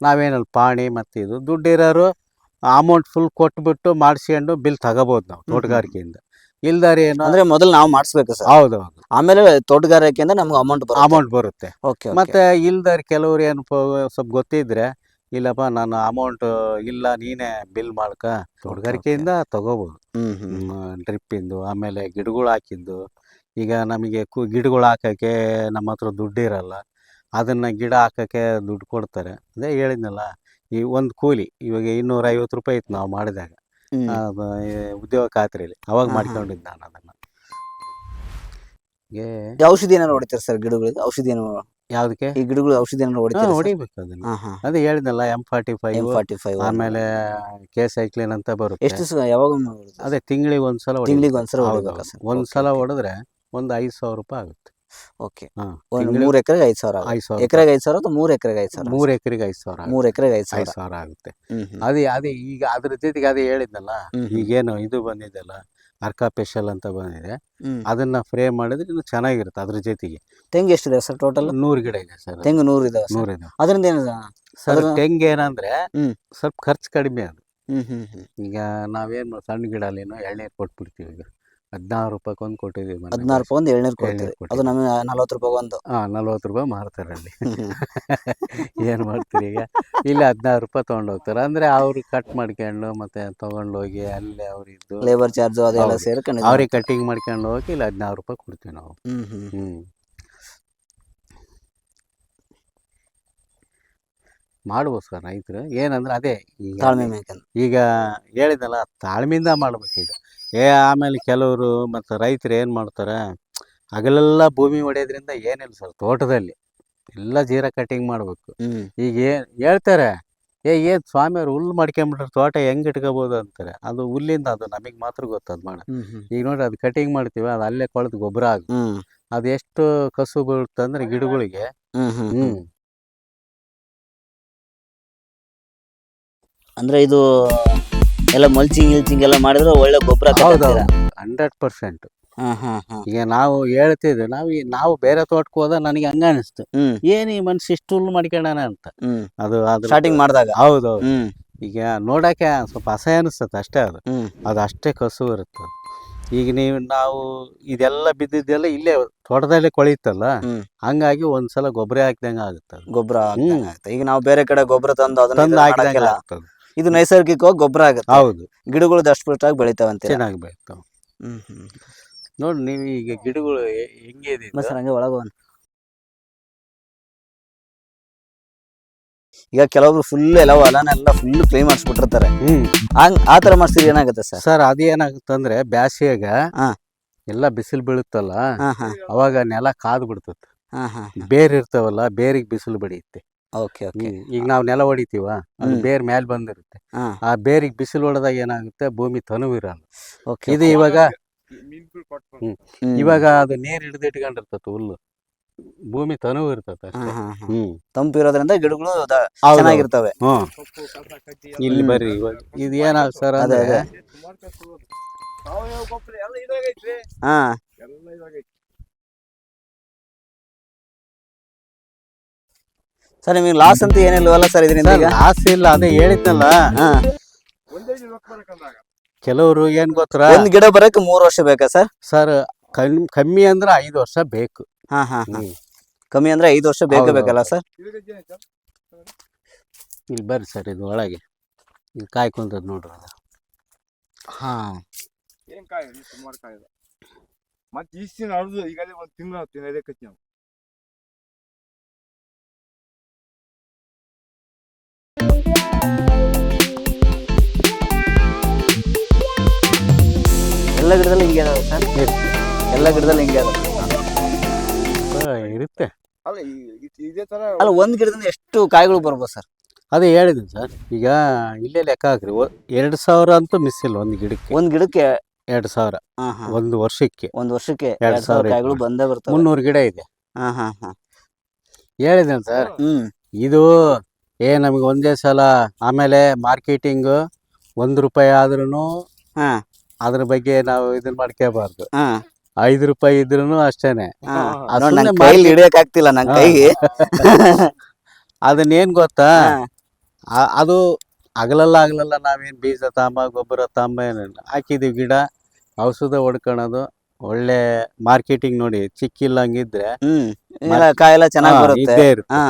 ನಾವೇನಲ್ಲಿ ಪಾಣಿ ಮತ್ತು ಇದು ದುಡ್ಡಿರೋರು ಅಮೌಂಟ್ ಫುಲ್ ಕೊಟ್ಬಿಟ್ಟು ಮಾಡಿಸ್ಕೊಂಡು ಬಿಲ್ ತಗೋಬೋದು ನಾವು ತೋಟಗಾರಿಕೆಯಿಂದ. ಇಲ್ದಾರೆ ಏನು ಅಂದ್ರೆ ಮೊದಲು ನಾವು ಮಾಡಿಸ್ಬೇಕು ಸರ್? ಹೌದೌದು. ಆಮೇಲೆ ತೋಟಗಾರಿಕೆಯಿಂದ ನಮ್ಗೆ ಅಮೌಂಟ್ ಬರುತ್ತೆ. ಮತ್ತೆ ಇಲ್ದಾರೆ ಕೆಲವ್ರು ಏನು ಸ್ವಲ್ಪ ಗೊತ್ತಿದ್ರೆ, ಇಲ್ಲಪ್ಪ ನಾನು ಅಮೌಂಟ್ ಇಲ್ಲ, ನೀನೇ ಬಿಲ್ ಮಾಡ್ಕ, ತೋಟಗಾರಿಕೆಯಿಂದ ತಗೋಬೋದು ಡ್ರಿಪ್ಪಿಂದು. ಆಮೇಲೆ ಗಿಡಗಳು ಹಾಕಿದ್ದು, ಈಗ ನಮಗೆ ಗಿಡಗಳು ಹಾಕೋಕ್ಕೆ ನಮ್ಮ ಹತ್ರ ದುಡ್ಡು ಇರಲ್ಲ, ಅದನ್ನು ಗಿಡ ಹಾಕೋಕ್ಕೆ ದುಡ್ಡು ಕೊಡ್ತಾರೆ. ಅದೇ ಹೇಳಿದ್ನಲ್ಲ, ಈ ಒಂದು ಕೂಲಿ ಇವಾಗ 250 ರೂಪಾಯಿ ಇತ್ತು ನಾವು ಮಾಡಿದಾಗ ಉದ್ಯೋಗ ಖಾತ್ರಿಯಲ್ಲಿ. ಅವಾಗ ಮಾಡ್ಕೊಂಡಿದ್ದು ನಾನು ಅದನ್ನು. ಔಷಧಿ ಏನಾದ್ರು ಹೊಡಿತಾರೆ ಸರ್ ಗಿಡಗಳಿಗೆ? ಔಷಧಿ ಏನು ಯಾವ್ದಕ್ಕೆ? ಈ ಗಿಡಗಳು ಔಷಧಿ ಏನಾದ್ರು ಹೊಡಿತಾರೆ? ಹೊಡಿಬೇಕು ಅದನ್ನ. ಅದೇ ಹೇಳಿದ್ನಲ್ಲ, M45, ಆಮೇಲೆ K-ಸೈಕ್ಲಿನ್ ಅಂತ ಬರುತ್ತೆ. ಎಷ್ಟು ಯಾವಾಗ? ಅದೇ ತಿಂಗಳಿಗೆ ಒಂದ್ಸಲ ಹೊಡಿಬೇಕಾ? ಒಂದ್ಸಲ ಹೊಡೆದ್ರೆ ಒಂದು 5,000 ರೂಪಾಯಿ ಆಗುತ್ತೆ. ಓಕೆ. ಹಾ, ಒಂದು ತಿಂಗ್ಳು 3 ಎಕರೆಗೆ 5,000 ಆಗುತ್ತೆ. 5,000 ಎಕರೆಗೆ 5,000 ಅಥವಾ 3 ಎಕರೆಗೆ 5,000? 3 ಎಕರೆಗೆ 5,000 3 ಎಕರೆಗೆ 5,000. 5,000 ಆಗುತ್ತೆ. ಹ್ಮ್ ಹ್ಮ್ ಅದೇ ಈಗ ಅದ್ರ ಜೊತೆಗೆ ಅದೇ ಹೇಳಿದ್ನಲ್ಲ, ಹ್ಮ್ ಹ್ಮ್. ಈಗೇನು ಇದು ಬಂದಿದೆಯಲ್ಲ ಅರ್ಕಾ ಸ್ಪೆಷಲ್ ಅಂತ ಬಂದಿದೆ, ಹ್ಮ್. ಅದನ್ನ ಫ್ರೇ ಮಾಡಿದ್ರೆ ಇನ್ನು ಚೆನ್ನಾಗಿರುತ್ತೆ. ಅದ್ರ ಜೊತೆಗೆ ತೆಂಗು ಎಷ್ಟಿದೆ ಸರ್ ಟೋಟಲ್? 100 ಗಿಡ ಇದೆ ಸರ್. ತೆಂಗು 100 ಇದಾವೆ ಸರ್. 100 ಇದೆ ಅದರಿಂದ ಏನು ಸರ್. ಅದ್ರ- ತೆಂಗು ಏನಂದ್ರೆ ಹ್ಮ್ ಸ್ವಲ್ಪ ಖರ್ಚು ಕಡಿಮೆ ಅದು. ಹ್ಮ್ ಹ್ಮ್ ಹ್ಮ್. ಈಗ ನಾವೇನು ಸಣ್ಣ ಗಿಡ ಅಲ್ಲೇನೋ ಎಳ್ನೀರು ಕೊಟ್ಬಿಡ್ತೀವಿ. ಈಗ 16 ರೂಪಾಯಿಗೆ ಒಂದು ಕೊಟ್ಟಿದ್ದೀವಿ ಮೊನ್ನೆ. 16 ರೂಪಾಯಿ ಒಂದು ಎಳ್ನೀರು ಕೊಡ್ತೀರಿ. ಎಳ್ನೀರು ಅದು ಕೊಟ್ಟಿದ್ದೀವಿ. ನಮಗೆ 40 ರೂಪಾಯಿ ಒಂದು. 40 ರೂಪಾಯಿ ಮಾರ್ತಾರೆ ಅಲ್ಲಿ. ಏನು ಮಾಡ್ತೀರಿ ಈಗ? ಇಲ್ಲಿ 16 ರೂಪಾಯಿ ತೊಗೊಂಡೋಗ್ತಾರೆ. ಅಂದರೆ ಅವರು ಕಟ್ ಮಾಡ್ಕೊಂಡು ಮತ್ತೆ ತೊಗೊಂಡೋಗಿ ಅಲ್ಲೇ ಅವ್ರಿದ್ದು ಲೇಬರ್ ಚಾರ್ಜ್ ಅದೆಲ್ಲ ಹೌದು. ಸೇರ್ಕೊಂಡು ಅವ್ರಿಗೆ ಕಟಿಂಗ್ ಮಾಡ್ಕೊಂಡು ಹೋಗಿ ಇಲ್ಲಿ 16 ರೂಪಾಯಿ ಕೊಡ್ತೀವಿ ನಾವು. ಹ್ಮ್ ಹ್ಮ್. ಹ್ಞೂ ಮಾಡ್ಬೋದು ಸರ್ ರೈತರು. ಏನಂದ್ರೆ ಅದೇ ಈಗ ತಾಳ್ಮೆ ಬೇಕಂತ. ಈಗ ಹೇಳಿದ್ನಲ್ಲ, ತಾಳ್ಮೆಯಿಂದ ಮಾಡ್ಬೇಕು ಈಗ. ಆಮೇಲೆ ಕೆಲವರು ಮತ್ತು ರೈತರು ಏನು ಮಾಡ್ತಾರೆ, ಹಗಲೆಲ್ಲ ಭೂಮಿ ಹೊಡೆಯೋದ್ರಿಂದ ಏನಿಲ್ಲ ಸರ್. ತೋಟದಲ್ಲಿ ಎಲ್ಲ ಜೀರಾ ಕಟಿಂಗ್ ಮಾಡಬೇಕು. ಹ್ಮ್ ಈಗ ಹೇಳ್ತಾರೆ, ಏನು ಸ್ವಾಮಿಯವ್ರು ಹುಲ್ಲು ಮಾಡ್ಕೊಂಬಿಟ್ರೆ ತೋಟ ಹೆಂಗೆ ಇಟ್ಕೋಬೋದು ಅಂತಾರೆ. ಅದು ಹುಲ್ಲಿಂದ ಅದು ನಮಗೆ ಮಾತ್ರ ಗೊತ್ತದು ಮಾಡೋದು. ಹ್ಮ್ ಹ್ಮ್ ಈಗ ನೋಡ್ರಿ, ಅದು ಕಟಿಂಗ್ ಮಾಡ್ತೀವಿ, ಅದು ಅಲ್ಲೇ ಕೊಳೆತು ಗೊಬ್ಬರ ಆಗುತ್ತೆ. ಹ್ಮ್ ಅದು ಎಷ್ಟು ಕಸು ಬೀಳುತ್ತೆ ಅಂದರೆ ಗಿಡಗಳಿಗೆ. ಹ್ಮ್ ಹ್ಮ್ ಹ್ಞೂ ಹ್ಮ್. ಅಂದ್ರೆ ಇದು ಎಲ್ಲ ಮಲ್ಚಿಂಗ್ ಎಲ್ಲ ಮಾಡಿದ್ರೆ ಒಳ್ಳೆ ಗೊಬ್ಬರ ಹೌದೌದು, 100%. ಹ್ಮ್ ಹ್ಮ್ ಹ್ಮ್ ಈಗ ನಾವು ಹೇಳ್ತಿದ್ವಿ, ನಾವು ಬೇರೆ ತೋಟಕ್ಕೆ ಹೋದ ನನಗೆ ಹಂಗ ಅನಿಸ್ತು, ಹ್ಮ್ ಏನು ಈ ಮನುಷ್ಯ ಇಷ್ಟು ಹುಲ್ಲು ಮಾಡ್ಕೊಂಡಾನ ಅಂತ. ಹ್ಮ್. ಅದು ಸ್ಟಾರ್ಟಿಂಗ್ ಮಾಡಿದಾಗ. ಹೌದೌದು. ಹ್ಮ್ ಈಗ ನೋಡಕ್ಕೆ ಸ್ವಲ್ಪ ಅಸಹ್ಯ ಅನಿಸ್ತದೆ ಅಷ್ಟೇ. ಹ್ಮ್ ಅದು ಅಷ್ಟೇ ಕಸು ಇರುತ್ತೆ. ಈಗ ನಾವು ಇದೆಲ್ಲ ಬಿದ್ದಿದ್ದೆಲ್ಲ ಇಲ್ಲೇ ತೋಟದಲ್ಲೇ ಕೊಳೆಯುತ್ತಲ್ಲ, ಹ್ಮ್. ಹಂಗಾಗಿ ಒಂದ್ಸಲ ಗೊಬ್ಬರ ಹಾಕ್ದಂಗೆ ಆಗುತ್ತೆ ಅದು. ಗೊಬ್ಬರ ಆಗುತ್ತೆ. ಈಗ ನಾವು ಬೇರೆ ಕಡೆ ಗೊಬ್ಬರ ತಂದು ಅದನ್ನ ತಂದು ಇದನ್ನ ಹಾಕಿದಂಗೆ ಮಾಡಕ್ಕೆಲ್ಲ. ಆಗ್ತದೆ. ಇದು ನೈಸರ್ಗಿಕವಾಗಿ ಗೊಬ್ಬರ ಆಗುತ್ತೆ. ಹೌದು, ಗಿಡಗಳು ದಷ್ಟಪುಷ್ಟಾಗಿ ಬೆಳಿತಾವ ಅಂತೀರ. ಚೆನ್ನಾಗಿ ಬೆಳಿತಾವೆ. ಹ್ಮ್ ಹ್ಮ್. ನೋಡಿ ನೀವು ಈಗ ಗಿಡಗಳು ಹೆಂಗೆ ಇದೆ ಇದು? ಬಸ್ ಹಂಗೆ ಒಳಗೆ ಈಗ ಕೆಲವೊಬ್ರು ಫುಲ್ ಎಲ್ಲ ಹೊಲನೆಲ್ಲ ಫುಲ್ ಕ್ಲೀನ್ ಮಾಡಿಸ್ಬಿಟ್ಟಿರ್ತಾರೆ. ಆ ತರ ಮಾಡ್ಸಿದ್ರೆ ಏನಾಗುತ್ತೆ ಸರ್? ಸರ್ ಅದೇನಾಗುತ್ತಂದ್ರೆ ಬ್ಯಾಸಿಯಾಗ ಹಾ. ಎಲ್ಲ ಬಿಸಿಲು ಬೀಳುತ್ತಲ್ಲ, ಹಾ ಹಾ ಅವಾಗ ನೆಲ ಕಾದು ಬಿಡ್ತದೆ. ಹಾ ಹಾ. ಬೇರ್ ಇರ್ತಾವಲ್ಲ, ಬೇರಿಗೆ ಬಿಸಿಲು ಬಡಿಯುತ್ತೆ. Okay okay. ಈಗ ನಾವು ನೆಲ ಹೊಡಿತೀವ, ಅದು ಹ್ಮ್. ಬೇರ್ ಮೇಲೆ ಬಂದಿರುತ್ತೆ. ಹಾ ಆ ಬೇರಿಗೆ ಬಿಸಿಲು ಹೊಡೆದಾಗ ಏನಾಗುತ್ತೆ, ಭೂಮಿ ತನುವು ಇರಲ್ಲ. ಓಕೆ. ಇದು ಇವಾಗ ಹ್ಮ್. ಇವಾಗ ಅದು ನೀರು ಹಿಡಿದು ಇಟ್ಕೊಂಡಿರ್ತದೆ ಹುಲ್ಲು, ಭೂಮಿ ತನುವು ಇರ್ತದೆ ಹಾ ಅಷ್ಟೇ. ಹಾ ಹಾ. ಹ್ಮ್ ತಂಪು ಇರೋದ್ರಿಂದ ಗಿಡಗಳು ಹೌದು. ಚೆನ್ನಾಗಿರ್ತವೆ. ಹ್ಮ್. ಇಲ್ಲಿ ಬರ್ರಿ, ಇವಾಗ ಇದು ಏನಾಗ ಸರ್ ಅದೇ ಅಂದ್ರೆ, ಅದೇ. ಹಾ ಸರ್, ನಿಮಗೆ ಲಾಸ್ ಅಂತ ಏನಿಲ್ವಲ್ಲ ಸರ್ ಇದರಿಂದ? ಈಗ ಲಾಸ್ ಇಲ್ಲ, ಅದೇ ಹೇಳಿದ್ನಲ್ಲ. ಹಾ. ಕೆಲವರು ಏನ್ ಗೊತ್ತಾ, ಒಂದ್ ಗಿಡ ಬರಕ್ಕೆ 3 ವರ್ಷ ಬೇಕಾ ಸರ್? ಸರ್ ಕಮ್ಮಿ ಅಂದ್ರೆ 5 ವರ್ಷ ಬೇಕು. ಹಾ ಹಾ ಹಾ. ಹ್ಮ್. ಕಮ್ಮಿ ಅಂದ್ರೆ 5 ವರ್ಷ ಬೇಕು ಹೌದು, ಬೇಕಲ್ಲ ಸರ್? ಇಲ್ಲಿ ಬರ್ರಿ ಸರ್, ಇದು ಒಳಗೆ ಇಲ್ಲಿ ಕಾಯ್ಕೊಂತದ್ ನೋಡ್ರಿ ಅದು. ಹಾ. ಏನ್ ಕಾಯಿ ಸುಮಾರು ಕಾಯಿ ಇದೆ. ಮತ್ತೆ ಇಷ್ಟು ದಿನ ಅರ್ದು ಈಗಲೇ ಒಂದು ತಿಂಗಳು ತಿನ್ನೋದಕ್ಕೆ ನಾವು. ಎಲ್ಲ ಗಿಡದಲ್ಲಿ ಹಿಂಗೆ ಅದಾವೆ ಸರ್? ಎಲ್ಲ ಗಿಡದಲ್ಲಿ ಹಿಂಗೆ ಅದಾವೆ. ಇರುತ್ತೆ. ಅಲ್ಲ ಇದೇ ತರ ಅಲ್ಲ, ಒಂದ್ ಗಿಡದಿಂದ ಎಷ್ಟು ಕಾಯಿಗಳು ಬರ್ಬೋದು ಸರ್? ಅದೇ ಹೇಳಿದ್ದೀನಿ ಸರ್. ಈಗ ಇಲ್ಲೇ ಲೆಕ್ಕ ಹಾಕ್ರಿ, 2,000 ಅಂತೂ ಮಿಸ್ ಇಲ್ಲ ಒಂದು ಗಿಡಕ್ಕೆ. ಒಂದ್ ಗಿಡಕ್ಕೆ 2,000 ಹಾ ಹಾ. ಒಂದು ವರ್ಷಕ್ಕೆ. ಒಂದ್ ವರ್ಷಕ್ಕೆ 2,000 2,000 ಕಾಯಿಗಳು ಬಂದೇ ಬರ್ತವೆ. 300 ಗಿಡ ಇದೆ. ಹಾ ಹಾ ಹಾ. ಹೇಳಿದ್ದೇನೆ ಸರ್. ಹ್ಮ್ ಇದು ನಮಗೆ ಒಂದೇ ಸಲ, ಆಮೇಲೆ ಮಾರ್ಕೆಟಿಂಗು 1 ರೂಪಾಯಿ ಆದ್ರೂ ಹಾ ಅದ್ರ ಬಗ್ಗೆ ನಾವು ಇದನ್ನ ಮಾಡ್ಕೋಬಾರ್ದು. ಹಾ. 5 ರೂಪಾಯಿ ಇದ್ರೂ ಅಷ್ಟೇನೆ. ಹಾ. ಆ ನೋಡ್, ಸುಮ್ನೆ ನನ್ ಕೈಲಿ ಹಿಡಿಯಕ್ ಆಗ್ತಿಲ್ಲ ನನ್ ಕೈಗೆ. ಅದನ್ನೇನ್ ಗೊತ್ತಾ, ಹಾ. ಅದು ಆಗಲಲ್ಲ ನಾವೇನ್ ಬೀಜ ತಾಂಬ ಗೊಬ್ಬರ ತಾಂಬ ಏನಿಲ್ಲ, ಹಾಕಿದೀವಿ ಗಿಡ, ಔಷಧ ಹೊಡ್ಕೊಳೋದು, ಒಳ್ಳೆ ಮಾರ್ಕೆಟಿಂಗ್ ನೋಡಿ ಚಿಕ್ಕಿಲ್ಲಂಗಿದ್ರೆ ಹ್ಮ್. ಇಲ್ಲ, ಕಾಯೆಲ್ಲ ಚೆನ್ನಾಗಿ ಬರುತ್ತೆ. ಇದ್ದೇ ಇರುತ್ತೆ. ಹಾ.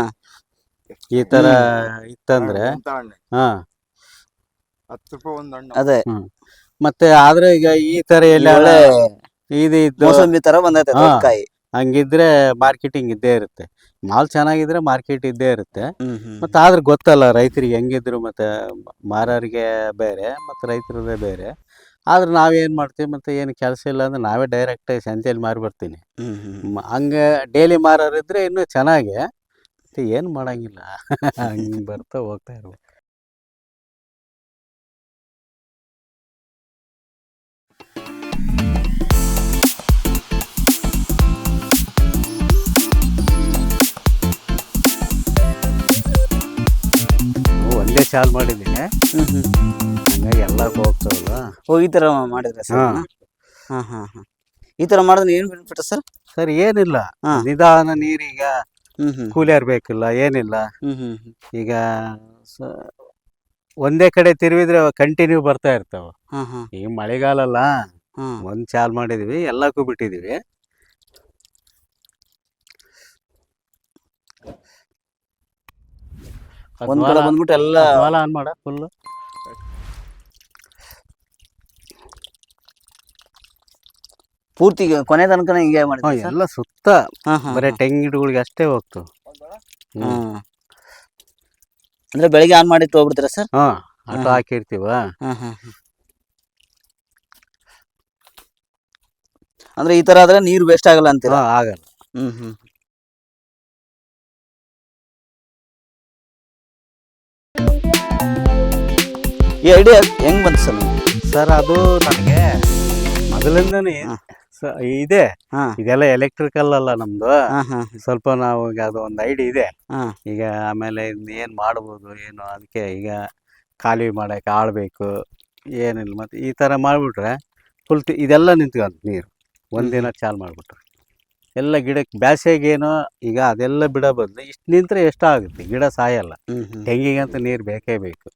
ಈ ತರ ಇತ್ತಂದ್ರೆ ಹಾ 10 ರೂಪಾಯಿ ಒಂದು ಹಣ್ಣು. ಅದೇ ಮತ್ತೆ ಆದ್ರೆ ಈಗ ಈ ತರ ಎಲ್ಲ ಒಳ್ಳೆ ಇದ್ದು ಮೋಸಂಬಿ ತರ ಬಂದೈತೆ ಹಾ. ದೊಡ್ಡ ಕಾಯಿ. ಹಂಗಿದ್ರೆ ಮಾರ್ಕೆಟಿಂಗ್ ಇದ್ದೇ ಇರುತ್ತೆ. ಮಾಲ್ ಚೆನ್ನಾಗಿದ್ರೆ ಮಾರ್ಕೆಟ್ ಇದ್ದೇ ಇರುತ್ತೆ. ಹ್ಮ್ ಹ್ಮ್. ಮತ್ತೆ ಆದ್ರೆ ಗೊತ್ತಲ್ಲ ರೈತರಿಗೆ ಹೆಂಗಿದ್ರು, ಮತ್ತೆ ಮಾರೋರಿಗೆ ಬೇರೆ ಮತ್ತೆ ರೈತರದೇ ಬೇರೆ. ಆದ್ರೆ ನಾವೇನ್ ಮಾಡ್ತೀವಿ, ಮತ್ತೆ ಏನು ಕೆಲಸ ಇಲ್ಲ ಅಂದ್ರೆ ನಾವೇ ಡೈರೆಕ್ಟ್ ಸಂತೆಯಲ್ಲಿ ಮಾರಿ ಬರ್ತೀನಿ. ಹ್ಮ್ ಹ್ಮ್. ಹಂಗೆ ಡೈಲಿ ಮಾರೋರಿದ್ರೆ ಇನ್ನೂ ಚೆನ್ನಾಗಿ, ಮತ್ತೆ ಏನು ಮಾಡಂಗಿಲ್ಲ. ಹಂಗೆ ಬರ್ತಾ ಹೋಗ್ತಾ ಇರ್ಬೇಕು. ಚಾಲು ಮಾಡಿದ್ದೀನಿ. ಹಂಗಾಗಿ ಎಲ್ಲಕ್ಕೂ ಹೋಗ್ತಾವಲ್ಲ. ಓ ಈ ತರ ಮಾಡಿದ್ರೆ ಸರ್? ಹಾಂ ಹಾಂ ಹಾಂ ಹಾಂ. ಈ ತರ ಮಾಡಿದ್ರೆ ಏನು ಬೆನಿಫಿಟ್ ಸರ್? ಸರ್ ಏನಿಲ್ಲ, ಹಾ. ನಿಧಾನ ನೀರೀಗ ಹ್ಮ್ ಕೂಲಿಯರ್ ಬೇಕಿಲ್ಲ, ಏನಿಲ್ಲ. ಹ್ಮ್. ಈಗ ಒಂದೇ ಕಡೆ ತಿರುವಿದ್ರೆ ಕಂಟಿನ್ಯೂ ಬರ್ತಾ ಇರ್ತಾವ. ಹಾಂ ಹಾಂ ಈಗ ಮಳೆಗಾಲ ಅಲ್ಲ, ಹಾಂ. ಒಂದು ಚಾಲು ಮಾಡಿದೀವಿ, ಎಲ್ಲಕ್ಕೂ ಬಿಟ್ಟಿದೀವಿ. ಒಂದ್ ಕಡೆ ಬಂದ್ಬಿಟ್ಟು ಎಲ್ಲ ವಾಲ ಆನ್ ಮಾಡ ಫುಲ್. ಪೂರ್ತಿ ಕೊನೆ ತನಕ ಹಿಂಗೆ ಮಾಡಿದ್ರೆ ಸರ್? ಎಲ್ಲ ಸುತ್ತ ಬರೀ ತೆಂಗಿನ ಗಿಡಗಳಿಗೆ ಅಷ್ಟೇ ಹೋಗ್ತು. ಹ್ಮ್. ಅಂದ್ರೆ ಬೆಳಿಗ್ಗೆ ಆನ್ ಮಾಡಿಟ್ಟು ಹೋಗ್ಬಿಡ್ತೀರಾ ಸರ್? ಹಾ, ಆಟೋ ಹಾಕಿರ್ತೀವ. ಅಂದ್ರೆ ಈ ತರ ಆದ್ರೆ ನೀರು ವೇಸ್ಟ್ ಆಗಲ್ಲ ಅಂತೀರಾ? ಆಗಲ್ಲ. ಈ ಐಡಿಯಾ ಹೆಂಗ್ ಬಂತು ಸರ್? ಸರ್ ಅದು ನನಗೆ ಮೊದಲಿಂದನೇ ಇದೆ. ಇದೆಲ್ಲ ಎಲೆಕ್ಟ್ರಿಕಲ್ ಅಲ್ಲ ನಮ್ದು. ಸ್ವಲ್ಪ ನಾವು ಈಗ ಅದು ಒಂದು ಐಡಿಯಾ ಇದೆ. ಈಗ ಆಮೇಲೆ ಏನ್ ಮಾಡ್ಬೋದು ಏನು, ಅದಕ್ಕೆ ಈಗ ಖಾಲಿ ಮಾಡಕ್ಕೆ ಆಳ್ಬೇಕು, ಏನಿಲ್ಲ. ಮತ್ತೆ ಈ ತರ ಮಾಡ್ಬಿಟ್ರೆ ಫುಲ್ ಇದೆಲ್ಲ ನಿಂತ್ಕೊಂತ ನೀರು ಒಂದಿನ ಚಾಲು ಮಾಡ್ಬಿಟ್ರೆ ಎಲ್ಲ ಗಿಡಕ್ಕೆ. ಬ್ಯಾಸಿಗೇನೋ ಈಗ ಅದೆಲ್ಲ ಬಿಡೋ ಬದಲು ಇಷ್ಟು ನಿಂತ್ರೆ ಎಷ್ಟಾಗುತ್ತೆ, ಗಿಡ ಸಾಯಲ್ಲ. ತೆಂಗಿಗಂತೂ ನೀರು ಬೇಕೇ ಬೇಕು.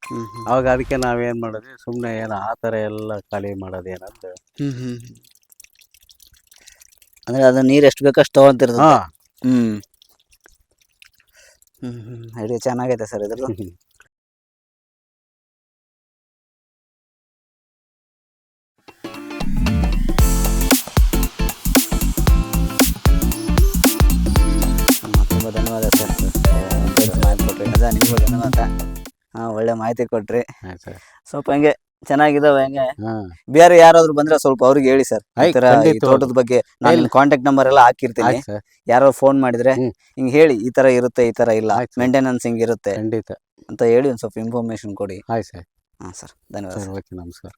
ಅವಾಗ ಅದಕ್ಕೆ ನಾವೇನು ಮಾಡೋದು, ಸುಮ್ಮನೆ ಏನೋ ಆ ಥರ ಎಲ್ಲ ಖಾಲಿ ಮಾಡೋದೇನಂತ. ಅಂದ್ರೆ ಅದು ನೀರು ಎಷ್ಟು ಬೇಕೋ ಅಷ್ಟು ತಗೊಂತಿರ್ತದೆ. ಐಡಿಯಾ ಚೆನ್ನಾಗೈತೆ ಸರ್ ಇದ್ರದ್ದು. ತುಂಬ ಧನ್ಯವಾದ ಸರ್, ಮಾಹಿತಿ ಕೊಟ್ರಿ. ಅದ ನಿಮಗೂ ಧನ್ಯವಾದ. ಒಳ್ಳೆ ಮಾಹಿತಿ ಕೊಟ್ರಿ. ಸ್ವಲ್ಪ ಹಂಗೆ ಚೆನ್ನಾಗಿದಾವೆ. ಹಂಗೆ ಬೇರೆ ಯಾರಾದ್ರೂ ಬಂದ್ರೆ ಸ್ವಲ್ಪ ಅವ್ರಿಗೆ ಹೇಳಿ ಸರ್, ಈ ತರ ಈ ತೋಟದ ಬಗ್ಗೆ. ನಾನು ಕಾಂಟ್ಯಾಕ್ಟ್ ನಂಬರ್ ಎಲ್ಲ ಹಾಕಿರ್ತೀನಿ. ಯಾರೋ ಫೋನ್ ಮಾಡಿದ್ರೆ ಹಿಂಗ್ ಹೇಳಿ, ಈ ತರ ಇರುತ್ತೆ, ಈ ತರ ಇಲ್ಲ, ಮೇಂಟೆನೆನ್ಸ್ ಹಿಂಗ್ ಇರುತ್ತೆ ಅಂತ ಹೇಳಿ ಒಂದ್ ಸ್ವಲ್ಪ ಇನ್ಫಾರ್ಮೇಶನ್ ಕೊಡಿ. ಆಯ್ತು ಸರ್. ಹಾಂ ಸರ್, ಧನ್ಯವಾದ. ನಮಸ್ಕಾರ.